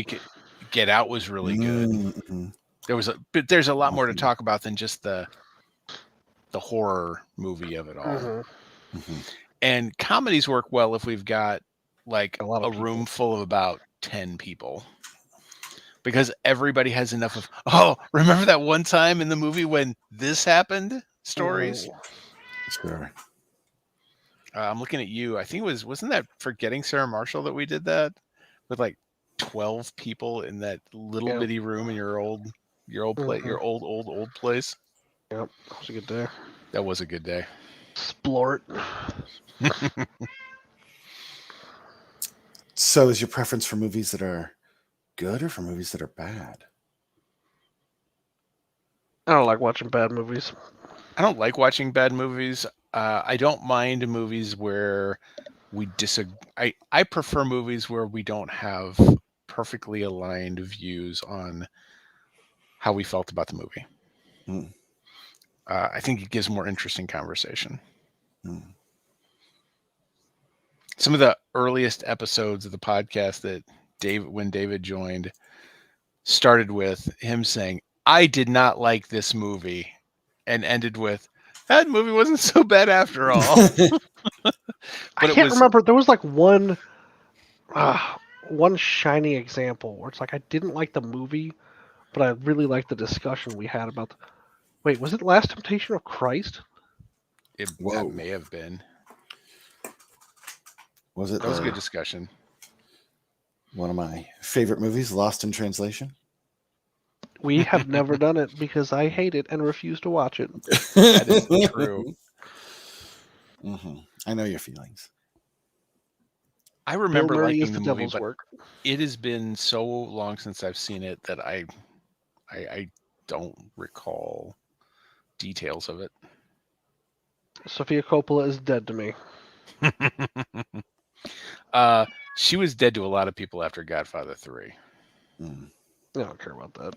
Get Out was really good. Mm-hmm. But there's a lot more to talk about than just the horror movie of it all. Mm-hmm. Mm-hmm. And comedies work well if we've got like A lot of room full of about 10 people. Because everybody has enough of, oh, remember that one time in the movie when this happened? Stories. Sure. I'm looking at you. I think wasn't that Forgetting Sarah Marshall that we did that with like 12 people in that little bitty room in your old place. Yep, that was a good day. That was a good day. Splort. So, is your preference for movies that are good or for movies that are bad? I don't like watching bad movies. I don't like watching bad movies. I don't mind movies where we disagree. I prefer movies where we don't have perfectly aligned views on how we felt about the movie. Mm. I think it gives more interesting conversation. Mm. Some of the earliest episodes of the podcast that when David joined, started with him saying, "I did not like this movie," and ended with, "That movie wasn't so bad after all." I can't remember. There was like one shining example where it's like I didn't like the movie, but I really liked the discussion we had about. Wait, was it Last Temptation of Christ? That may have been. Was it? That was a good discussion. One of my favorite movies, Lost in Translation. We have never done it because I hate it and refuse to watch it. That is true. Mm-hmm. I know your feelings. I remember liking the movie, Devil's but Work. it has been so long since I've seen it that I don't recall details of it. Sofia Coppola is dead to me. She was dead to a lot of people after Godfather 3. Mm. I don't care about that.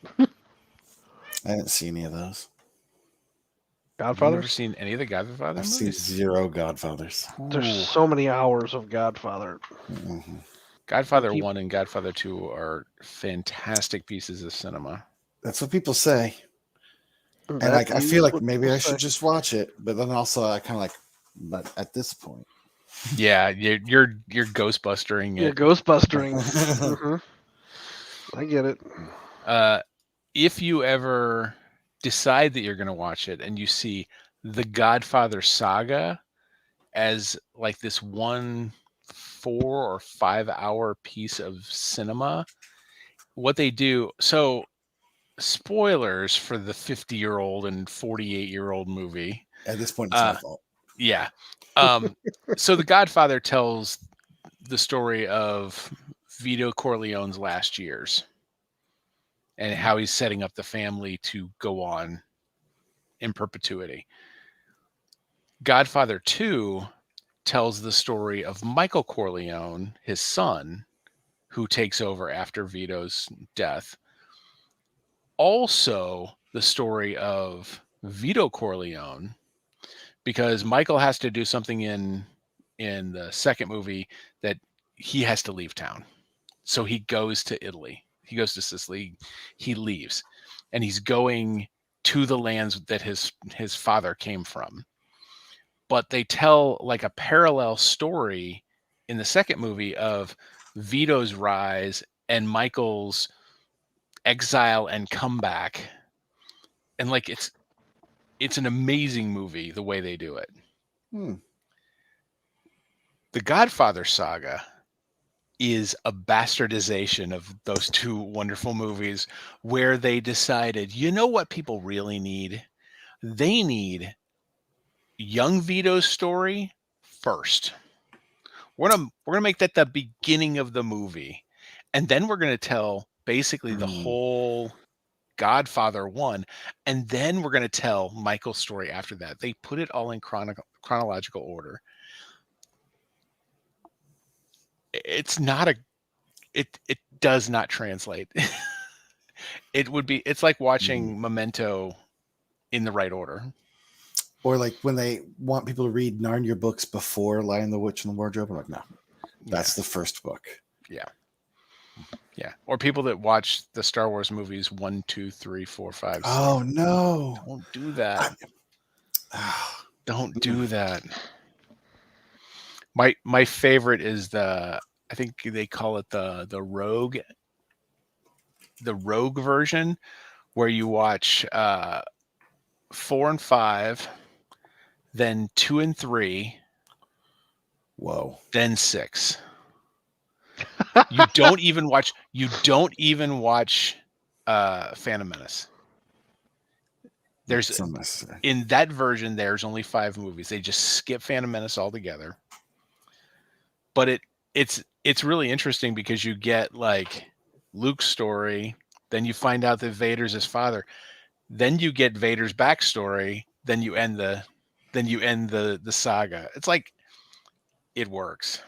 I didn't see any of those. Godfathers? You've never seen any of the Godfather I've movies? seen 0 Godfathers. There's so many hours of Godfather. Mm-hmm. Godfather 1 and Godfather 2 are fantastic pieces of cinema. That's what people say. And like, I feel like maybe I should just watch it, but then also I kind of like, but at this point. Yeah, you're ghostbustering it. You're ghostbustering. Mm-hmm. I get it. If you ever decide that you're going to watch it and you see the Godfather saga as like this 4 or 5 hour piece of cinema, what they do, so spoilers for the 50-year-old and 48-year-old movie. At this point, it's my fault. Yeah. So the Godfather tells the story of Vito Corleone's last years and how he's setting up the family to go on in perpetuity. Godfather 2 tells the story of Michael Corleone, his son, who takes over after Vito's death. Also, the story of Vito Corleone, because Michael has to do something in the second movie that he has to leave town. So he goes to Italy. He goes to Sicily. He leaves. And he's going to the lands that his father came from. But they tell like a parallel story in the second movie of Vito's rise and Michael's exile and comeback. And like it's an amazing movie the way they do it. The Godfather saga is a bastardization of those two wonderful movies where they decided, you know what people really need? They need young Vito's story first. We're gonna make that the beginning of the movie, and then we're gonna tell basically the whole Godfather 1, and then we're gonna tell Michael's story after that. They put it all in chronological order. It's not a it does not translate. It's like watching Memento in the right order. Or like when they want people to read Narnia books before Lion, the Witch, and the Wardrobe. I'm like, no, that's the first book. Yeah. Yeah. Or people that watch the Star Wars movies 1, 2, 3, 4, 5, 6. Oh no. Don't do that. Don't do that. My favorite is I think they call it the Rogue version, where you watch 4 and 5, then 2 and 3, Whoa, then 6. You don't even watch Phantom Menace. There's in that version there's only 5 movies. They just skip Phantom Menace altogether. But it's really interesting because you get like Luke's story, then you find out that Vader's his father, then you get Vader's backstory, then you end the saga. It's like it works.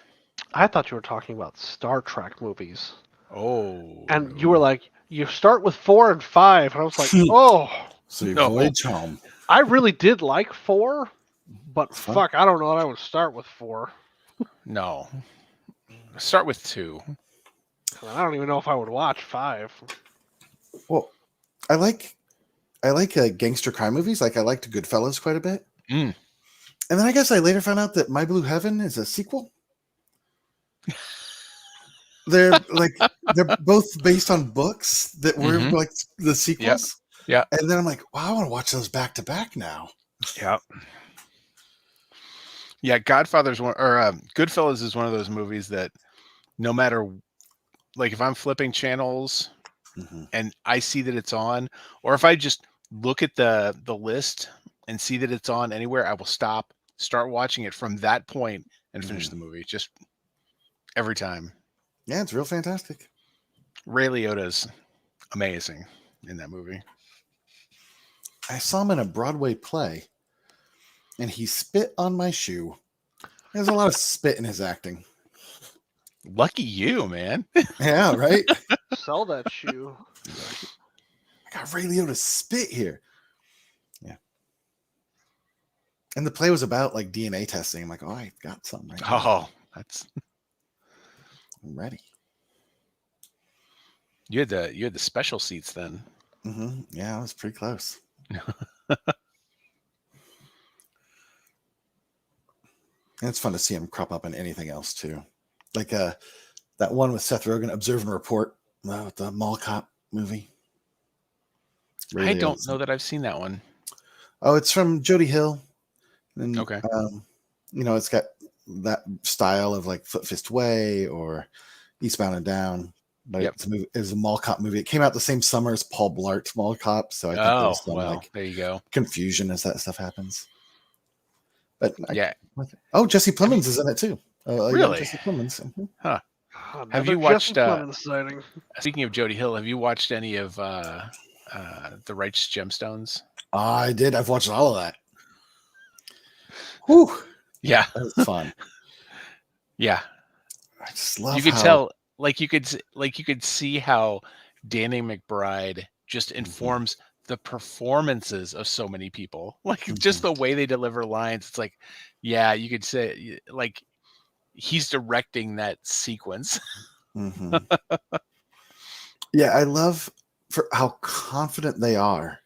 I thought you were talking about Star Trek movies. Oh. And you were like, you start with 4 and 5, and I was like, oh. So your voyage home. I really did like 4, but fuck, I don't know that I would start with 4. No. Start with 2. I don't even know if I would watch 5. Well, I like gangster crime movies. Like I liked Goodfellas quite a bit. And then I guess I later found out that My Blue Heaven is a sequel. They're both based on books that were like the sequels. Yeah. And then I'm like, wow, I want to watch those back to back now. Yeah. Yeah, Goodfellas is one of those movies that no matter, like if I'm flipping channels and I see that it's on, or if I just look at the list and see that it's on anywhere, I will start watching it from that point and finish the movie. Just every time. Yeah, it's real fantastic. Ray Liotta's amazing in that movie. I saw him in a Broadway play, and he spit on my shoe. There's a lot of spit in his acting. Lucky you, man. Yeah, right? Sell that shoe. I got Ray Liotta spit here. Yeah. And the play was about like DNA testing. I'm like, oh, I got something right now. Oh, I'm ready. You had the special seats then. Yeah, I was pretty close. And it's fun to see him crop up in anything else too. Like that one with Seth Rogen, Observe and Report, the Mall Cop movie. I don't know that I've seen that one. Oh, it's from Jody Hill. And, okay. It's got that style of like Foot Fist Way or Eastbound and Down. But it's a Mall Cop movie. It came out the same summer as Paul Blart's Mall Cop, so I think there's some there you go. confusion as that stuff happens. But Jesse Plemons is in it too. Really? Jesse Plemons. Huh. Have you watched? Speaking of Jody Hill, have you watched any of The Righteous Gemstones? I did. I've watched all of that. Whew. Yeah, that was fun. Yeah, I just love. You could tell, like you could see how Danny McBride just informs the performances of so many people. Like just the way they deliver lines. It's like, yeah, you could say like he's directing that sequence. Yeah, I love for how confident they are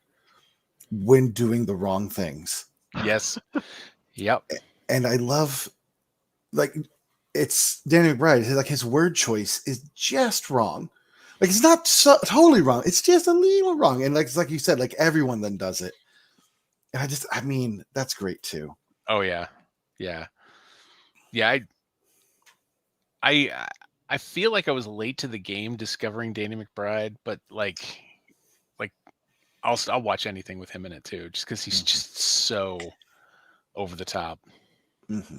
when doing the wrong things. Yes. Yep. And I love, like, it's Danny McBride. Like his word choice is just wrong. Like it's not totally wrong. It's just a little wrong. And it's like you said, like everyone then does it. And I mean, that's great too. Oh yeah. Yeah. Yeah. I feel like I was late to the game discovering Danny McBride, but like I'll watch anything with him in it too, just because he's just so over the top. Mm-hmm.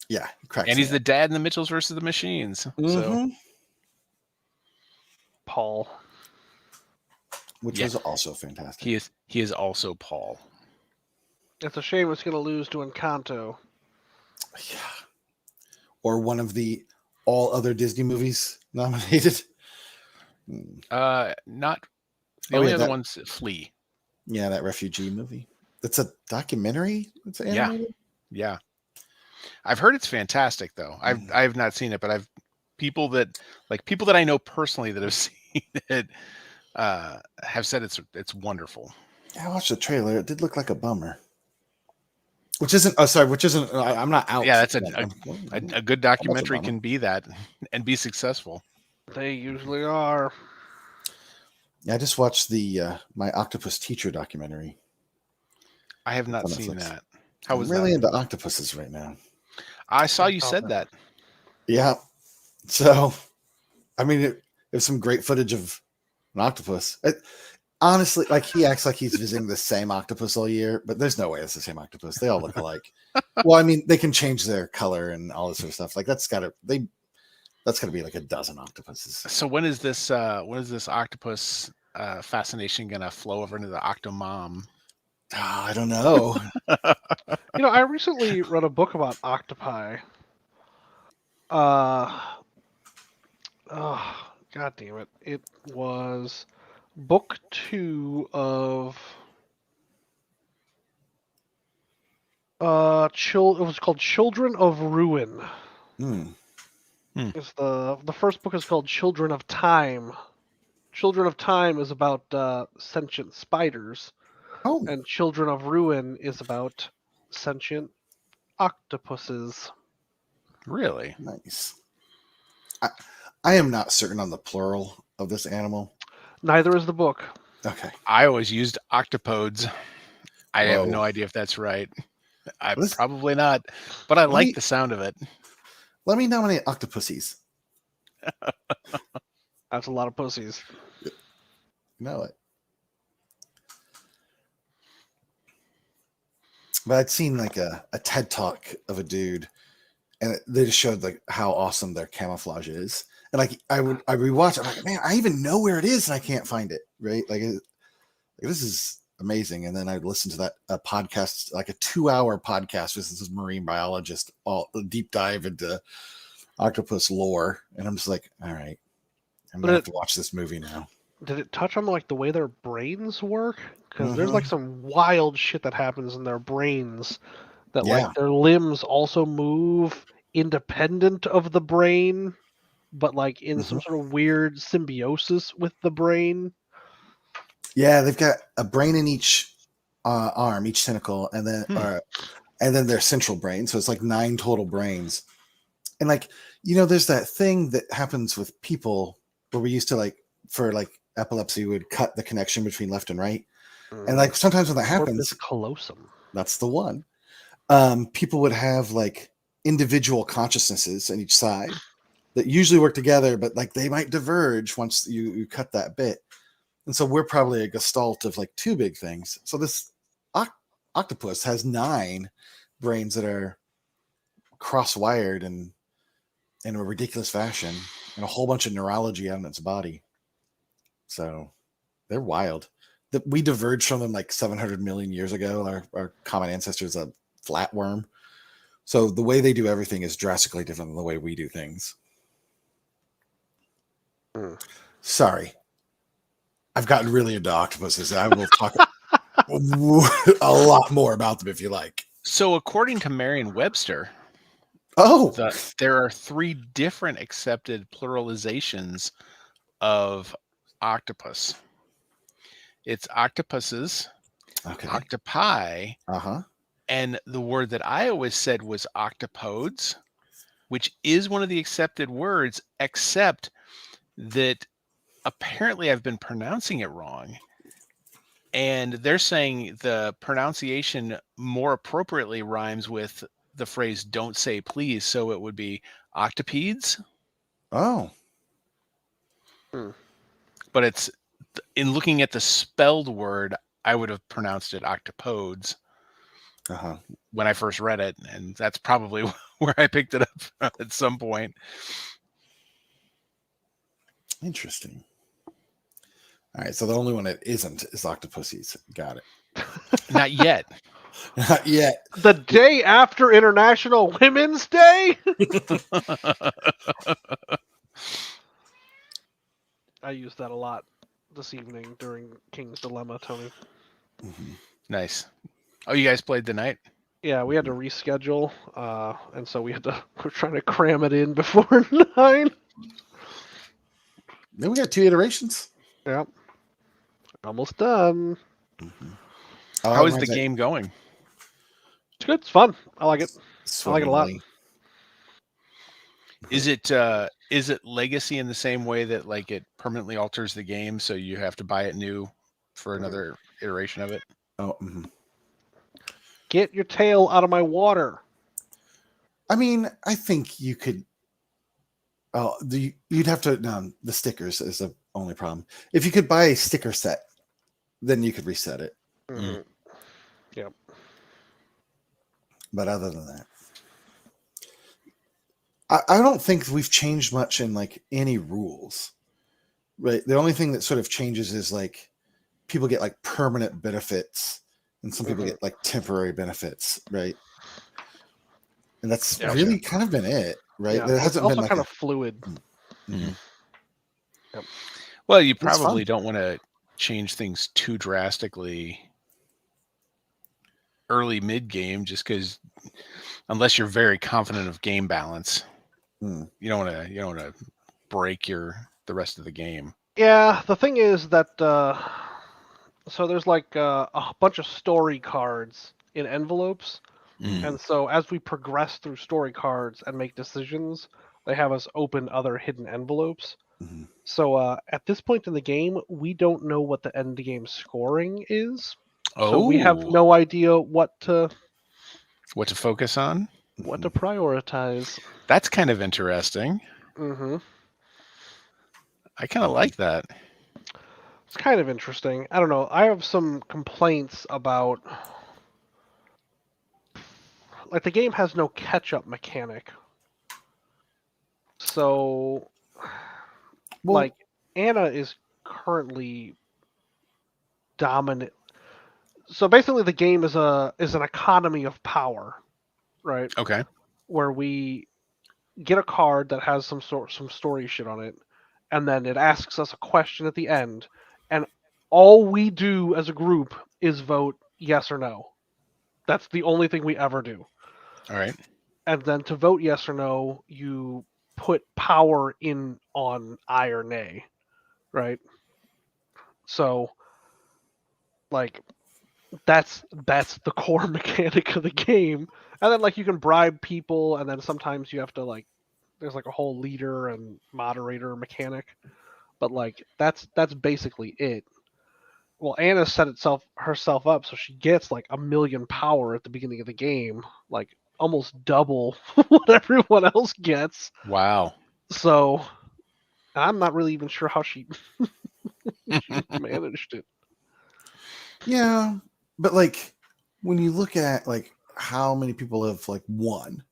Yeah, he cracks And me he's the up. dad in the Mitchells versus the Machines. So Mm-hmm. Paul. Which yeah, was also fantastic. he is also Paul. It's a shame it's going to lose to Encanto. Yeah. Or one of the all other Disney movies nominated. Not the Oh only yeah, other that one's Flea. yeah, that refugee movie. It's a documentary. It's Yeah, animated. yeah. I've heard it's fantastic though. I have not seen it, but I've people that I know personally that have seen it have said it's wonderful. I watched the trailer. It did look like a bummer. Which isn't. Oh, sorry. Which isn't. I'm not out. Yeah, For that's that. a good How much a documentary bummer? can be that and be successful. They usually are. Yeah, I just watched the My Octopus Teacher documentary. I have It's not on seen Netflix. that. How I'm was that? really into octopuses right now. I saw you I saw said that. Yeah. So, I mean, it was some great footage of an octopus. Honestly, like he acts like he's visiting the same octopus all year, but there's no way it's the same octopus. They all look alike. Well, I mean, they can change their color and all this sort of stuff. Like that's gotta be like a dozen octopuses. So when is this octopus fascination gonna flow over into the Octomom? Oh, I don't know. You know, I recently read a book about octopi. Oh, God damn it. It was book 2 of it was called Children of Ruin. Hmm. Is the first book is called Children of Time. Children of Time is about sentient spiders, Oh, and Children of Ruin is about sentient octopuses. Really? nice. I am not certain on the plural of this animal. Neither is the book. Okay. I always used octopodes. I have no Whoa. idea if that's right. I Let's- probably not, but I Let like me- the sound of it. Let me nominate octopussies. That's a lot of pussies. You know it. But I'd seen like a TED talk of a dude, and they just showed like how awesome their camouflage is. And like I rewatch, I'm like, man, I even know where it is, and I can't find it. Right? Like this is amazing. And then I listened to that podcast, like a 2-hour podcast with this marine biologist, all deep dive into octopus lore, and I'm just like, all right, I'm gonna have to watch this movie now. Did it touch on like the way their brains work? Because there's Mhm. like some wild shit that happens in their brains that Yeah. like their limbs also move independent of the brain, but like in some sort of weird symbiosis with the brain. Yeah, they've got a brain in each arm, each tentacle, and then their central brain. So it's like 9 total brains. And like, there's that thing that happens with people where we used to like for like epilepsy, we would cut the connection between left and right. And like sometimes when that happens, Corpus callosum. that's the one. People would have like individual consciousnesses on each side that usually work together, but like they might diverge once you cut that bit. And so we're probably a gestalt of like 2 big things. So this octopus has 9 brains that are cross-wired and in a ridiculous fashion, and a whole bunch of neurology on its body. So they're wild. That we diverged from them like 700 million years ago. Our common ancestor is a flatworm. So the way they do everything is drastically different than the way we do things. Sorry. I've gotten really into octopuses. I will talk a lot more about them if you like. So according to Merriam-Webster, there are 3 different accepted pluralizations of octopus. It's octopuses, octopi, and the word that I always said was octopodes, which is one of the accepted words, except that apparently I've been pronouncing it wrong. And they're saying the pronunciation more appropriately rhymes with the phrase "don't say please," so it would be octopedes. Oh. But it's in looking at the spelled word, I would have pronounced it octopodes. when I first read it, and that's probably where I picked it up at some point. Interesting. All right, so the only one that isn't is Octopussies. Got it. Not yet. Not yet. The day after International Women's Day? I used that a lot this evening during King's Dilemma, Tony. Mm-hmm. Nice. Oh, you guys played the night? Yeah, we had to reschedule, and so we're trying to cram it in before 9. Then we got 2 iterations. Yep. Almost done. Mm-hmm. How is the game going? It's good. It's fun. I like it. I like it a lot. Is it legacy in the same way that like it permanently alters the game, so you have to buy it new for another iteration of it? Oh, mm-hmm. Get your tail out of my water. I mean, I think you could. Oh, you'd have to. No, the stickers is the only problem. If you could buy a sticker set, then you could reset it. Mm-hmm. Yep. But other than that, I don't think we've changed much in like any rules. Right. The only thing that sort of changes is like people get like permanent benefits, and some people get like temporary benefits. Right. And that's really kind of been it. Right. Yeah, there hasn't also been like kind of fluid. Mm-hmm. Yep. Well, you probably don't want to change things too drastically early mid game, just because unless you're very confident of game balance, you don't want to break the rest of the game. Yeah, the thing is that so there's like a bunch of story cards in envelopes. And so as we progress through story cards and make decisions, they have us open other hidden envelopes. Mm-hmm. So at this point in the game, we don't know what the end game scoring is. Oh. So we have no idea what to focus on, what to prioritize. That's kind of interesting. Mm-hmm. I kind of like that. It's kind of interesting. I don't know. I have some complaints about like the game has no catch-up mechanic. So like Anna is currently dominant. So basically the game is an economy of power, right? Okay. Where we get a card that has some story shit on it, and then it asks us a question at the end, and all we do as a group is vote yes or no. That's the only thing we ever do. All right. And then to vote yes or no, you put power in on aye or nay, right? So, like, that's the core mechanic of the game. And then, like, you can bribe people, and then sometimes you have to, like, there's, like, a whole leader and moderator mechanic. But, like, that's basically it. Well, Anna set herself up so she gets, like, 1 million power at the beginning of the game. Like, almost double what everyone else gets. Wow. So I'm not really even sure how she managed it. Yeah, but like when you look at like how many people have like won,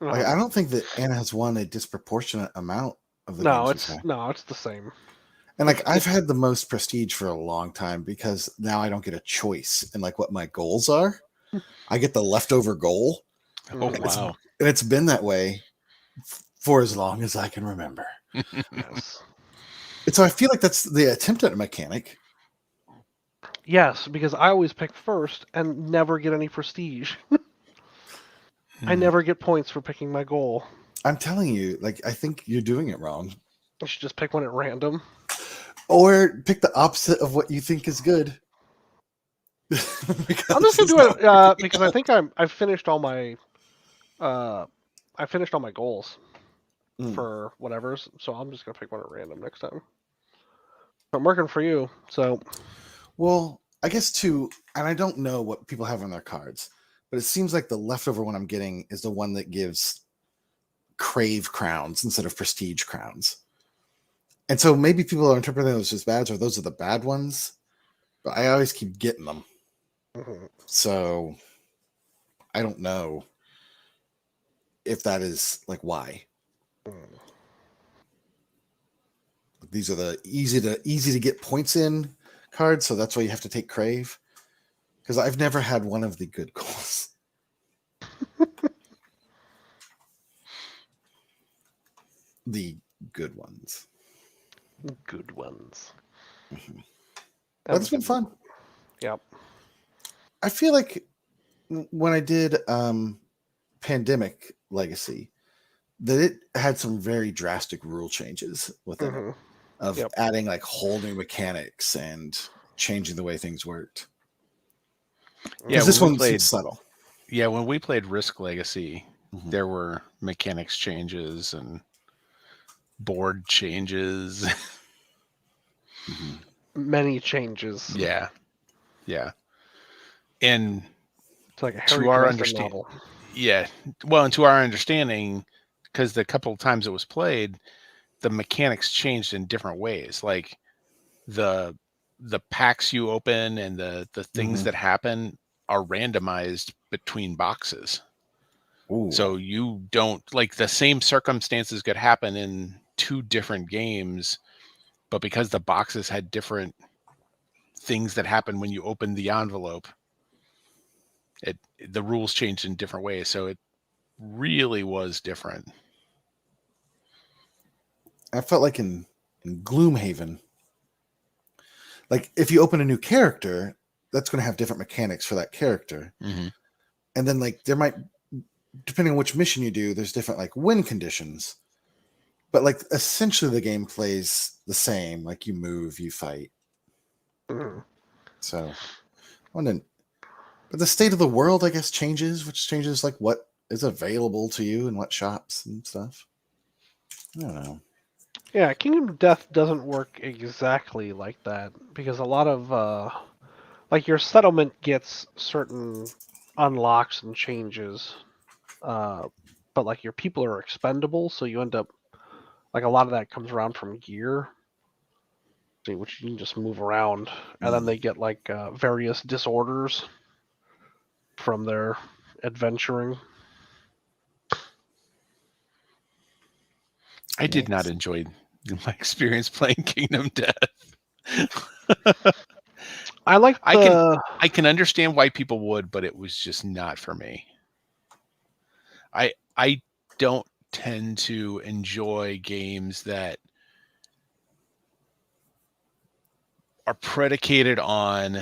like I don't think that Anna has won a disproportionate amount of the games. It's the same. And like I've had the most prestige for a long time because now I don't get a choice in like what my goals are. I get the leftover goal. Oh wow. And it's been that way for as long as I can remember. Yes. And so I feel like that's the attempt at a mechanic. Yes, because I always pick first and never get any prestige. I never get points for picking my goal. I'm telling you, like I think you're doing it wrong. You should just pick one at random. Or pick the opposite of what you think is good. I'm just gonna do it because I think I've finished all my goals for whatever's. So I'm just gonna pick one at random next time. I'm working for you, so. Well, I guess too, and I don't know what people have on their cards, but it seems like the leftover one I'm getting is the one that gives crave crowns instead of prestige crowns. And so maybe people are interpreting those as bad, or those are the bad ones. But I always keep getting them. So I don't know if that is like why. These are the easy to get points in cards, so that's why you have to take Crave. Because I've never had one of the good goals. The good ones. Good ones. Mm-hmm. That That's been fun. Yep. I feel like when I did Pandemic Legacy, that it had some very drastic rule changes within it of adding like whole new mechanics and changing the way things worked. Yeah, this one's subtle. Yeah, when we played Risk Legacy, there were mechanics changes and board changes. Many changes. Yeah. And it's like a Harry to our Dresden understanding, novel. Yeah. Well, and to our understanding, because the couple of times it was played, the mechanics changed in different ways. Like the packs you open and the things that happen are randomized between boxes. Ooh. So you don't, like, the same circumstances could happen in 2 different games, but because the boxes had different things that happen when you open the envelope, the rules changed in different ways. So it really was different. I felt like in Gloomhaven, like if you open a new character, that's going to have different mechanics for that character. And then like there might, depending on which mission you do, there's different like win conditions. But like essentially the game plays the same. Like you move, you fight. So but the state of the world, I guess, changes, which changes like what is available to you and what shops and stuff. I don't know. Yeah, Kingdom of Death doesn't work exactly like that because a lot of like your settlement gets certain unlocks and changes, but like your people are expendable, so you end up like a lot of that comes around from gear, which you can just move around, and then they get like various disorders from their adventuring. I did not enjoy my experience playing Kingdom Death. I can understand why people would, but it was just not for me. I don't tend to enjoy games that are predicated on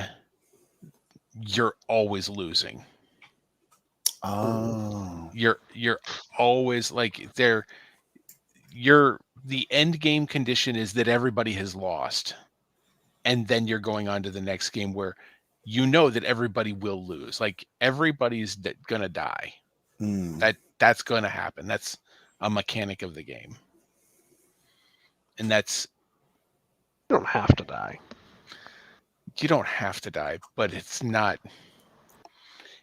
you're always losing. Oh. You're always like the end game condition is that everybody has lost. And then you're going on to the next game where you know that everybody will lose. Like everybody's going to die. That's going to happen. That's a mechanic of the game. And that's... You don't have to die. You don't have to die, but it's not...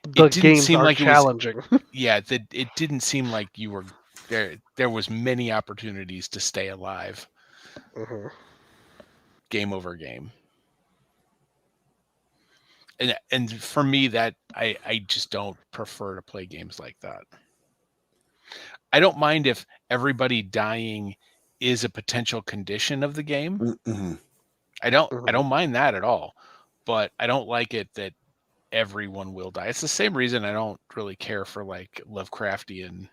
The games are challenging. It didn't seem like you were... There was many opportunities to stay alive. Game over game. And for me, that I just don't prefer to play games like that. I don't mind if everybody dying is a potential condition of the game. I don't mind that at all, but I don't like it that everyone will die. It's the same reason I don't really care for like Lovecraftian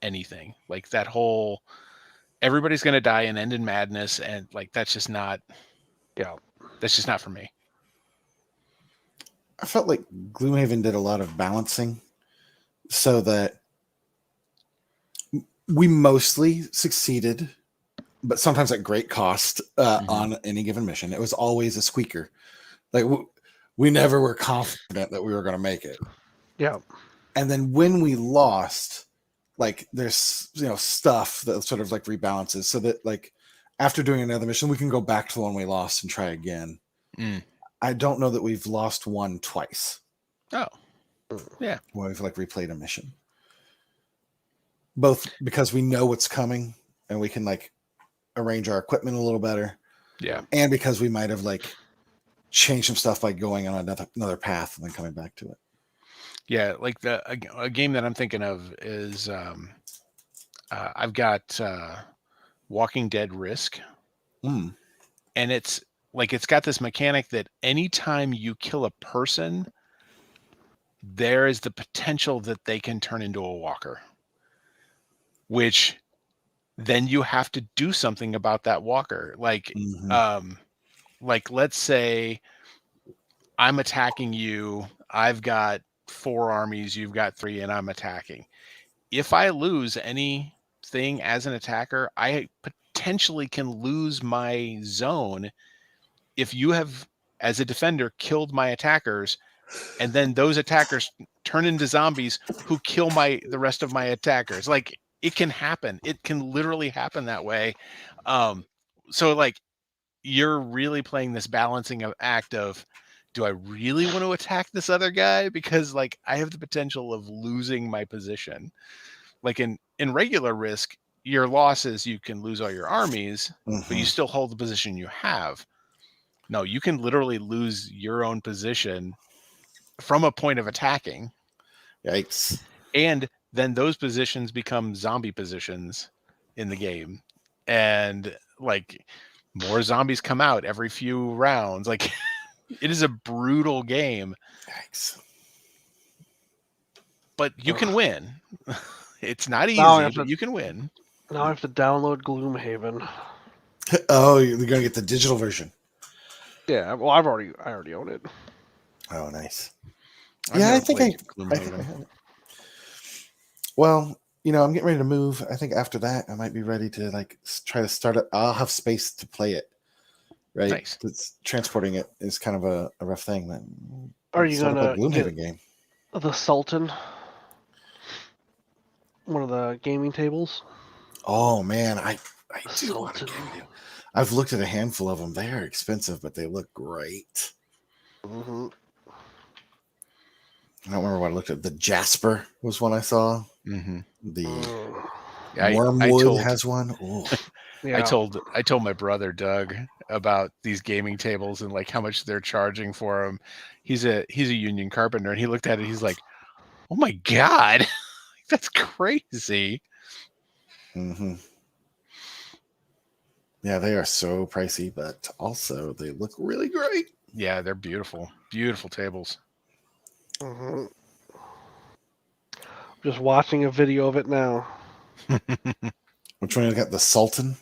anything. Like that whole everybody's going to die and end in madness, and like that's just not for me. I felt like Gloomhaven did a lot of balancing so that we mostly succeeded, but sometimes at great cost on any given mission. It was always a squeaker. Like we never were confident that we were going to make it. Yeah. And then when we lost, like there's stuff that sort of like rebalances so that like after doing another mission, we can go back to the one we lost and try again. I don't know that we've lost one twice. Oh, yeah. Where we've like replayed a mission. Both because we know what's coming and we can like arrange our equipment a little better. Yeah. And because we might have like changed some stuff by going on another path and then coming back to it. Yeah, like a game that I'm thinking of is I've got Walking Dead Risk, Mm. and it's got this mechanic that anytime you kill a person, there is the potential that they can turn into a walker, which then you have to do something about that walker. Hmm. Like let's say I'm attacking you. I've got 4 armies, you've got 3, and I'm attacking. If I lose anything as an attacker, I potentially can lose my zone if you have, as a defender, killed my attackers, and then those attackers turn into zombies who kill the rest of my attackers. Like it can happen. It can literally happen that way. Um, so like you're really playing this balancing of act of, do I really want to attack this other guy because like I have the potential of losing my position? Like in regular Risk, your loss is you can lose all your armies, but you Hmm. still hold the position you have. No, you can literally lose your own position from a point of attacking, Yikes. and then those positions become zombie positions in the game, and like more zombies come out every few rounds. Like it is a brutal game, Yikes. but you can Ugh. win. It's not Now I easy, have but to you can win. now I have to download Gloomhaven. Oh, you're gonna get the digital version. Yeah, well, I already own it. Oh, nice. I've Yeah, I never think played I think I Gloomhaven. have it. Well, I'm getting ready to move. I think after that, I might be ready to like try to start it. I'll have space to play it. Right, Nice. transporting it is kind of a rough thing. Are you Start up a gonna get Gloomhaven game. the Sultan? One of the gaming tables? Oh man, I The do want a Sultan. game deal. I've looked at a handful of them. They are expensive, but they look great. Mm-hmm. I don't remember what I looked at. The Jasper was one I saw. Mm-hmm. The Yeah, Wormwood has one. Oh, Yeah. I told my brother Doug about these gaming tables and like how much they're charging for them. He's a union carpenter, and he looked at it. He's like, "Oh my god, that's crazy!" hmm yeah, they are so pricey, but also they look really great. Yeah, they're beautiful, beautiful tables. Mm-hmm. Just watching a video of it now. Which one you got? The Sultan?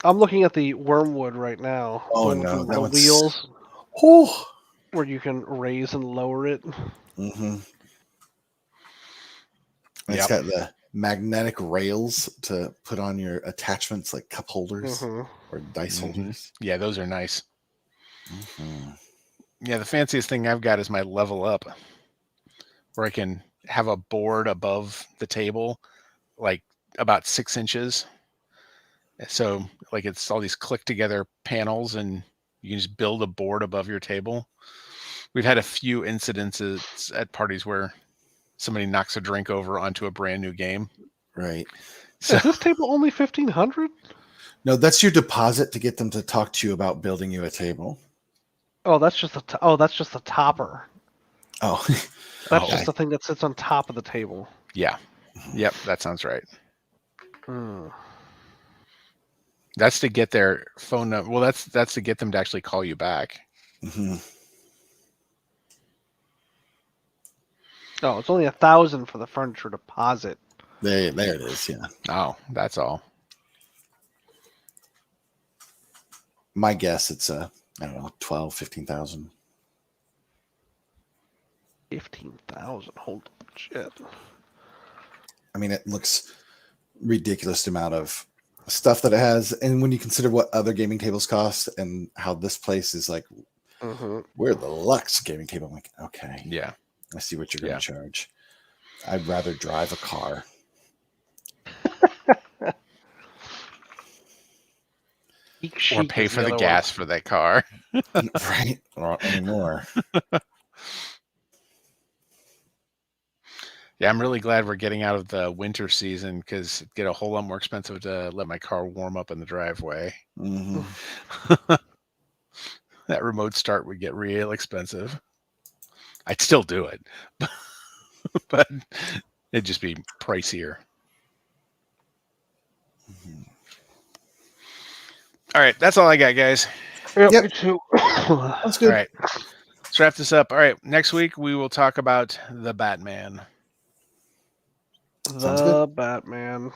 I'm looking at the Wormwood right now. The Oh one with no, that the one's. wheels Oh. where you can raise and lower it. Mm-hmm. And it's Yep. got the magnetic rails to put on your attachments like cup holders Mm-hmm. or dice holders. Yeah, those are nice. Mm-hmm. Yeah, the fanciest thing I've got is my level up, where I can have a board above the table, like about 6 inches. So like it's all these click together panels, and you can just build a board above your table. We've had a few incidences at parties where somebody knocks a drink over onto a brand new game. Right. So Is this table only 1,500? No, that's your deposit to get them to talk to you about building you a table. Oh, that's just that's just the topper. Oh, That's Oh. just the thing that sits on top of the table. Yeah. Yep, that sounds right. Hmm. That's to get their phone number. Well, that's to get them to actually call you back. hmm Oh, it's only 1,000 for the furniture deposit. there it is. Yeah, Oh, that's all. my guess it's I don't know, 12, 15,000. 15,000. Holy shit. I mean, it looks ridiculous amount of stuff that it has, and when you consider what other gaming tables cost and how this place is like, Mm-hmm. we're the Lux gaming table. I'm like, okay, Yeah. I see what you're going Yeah. to charge. I'd rather drive a car. Or pay for the gas for that car. Right? Or anymore. Yeah, I'm really glad we're getting out of the winter season, because it'd get a whole lot more expensive to let my car warm up in the driveway. hmm That remote start would get real expensive. I'd still do it. but it'd just be pricier. All right, that's all I got, guys. Yep. Me too. That's good. All right, let's wrap this up. All right, next week we will talk about the Batman. Sounds good. Batman.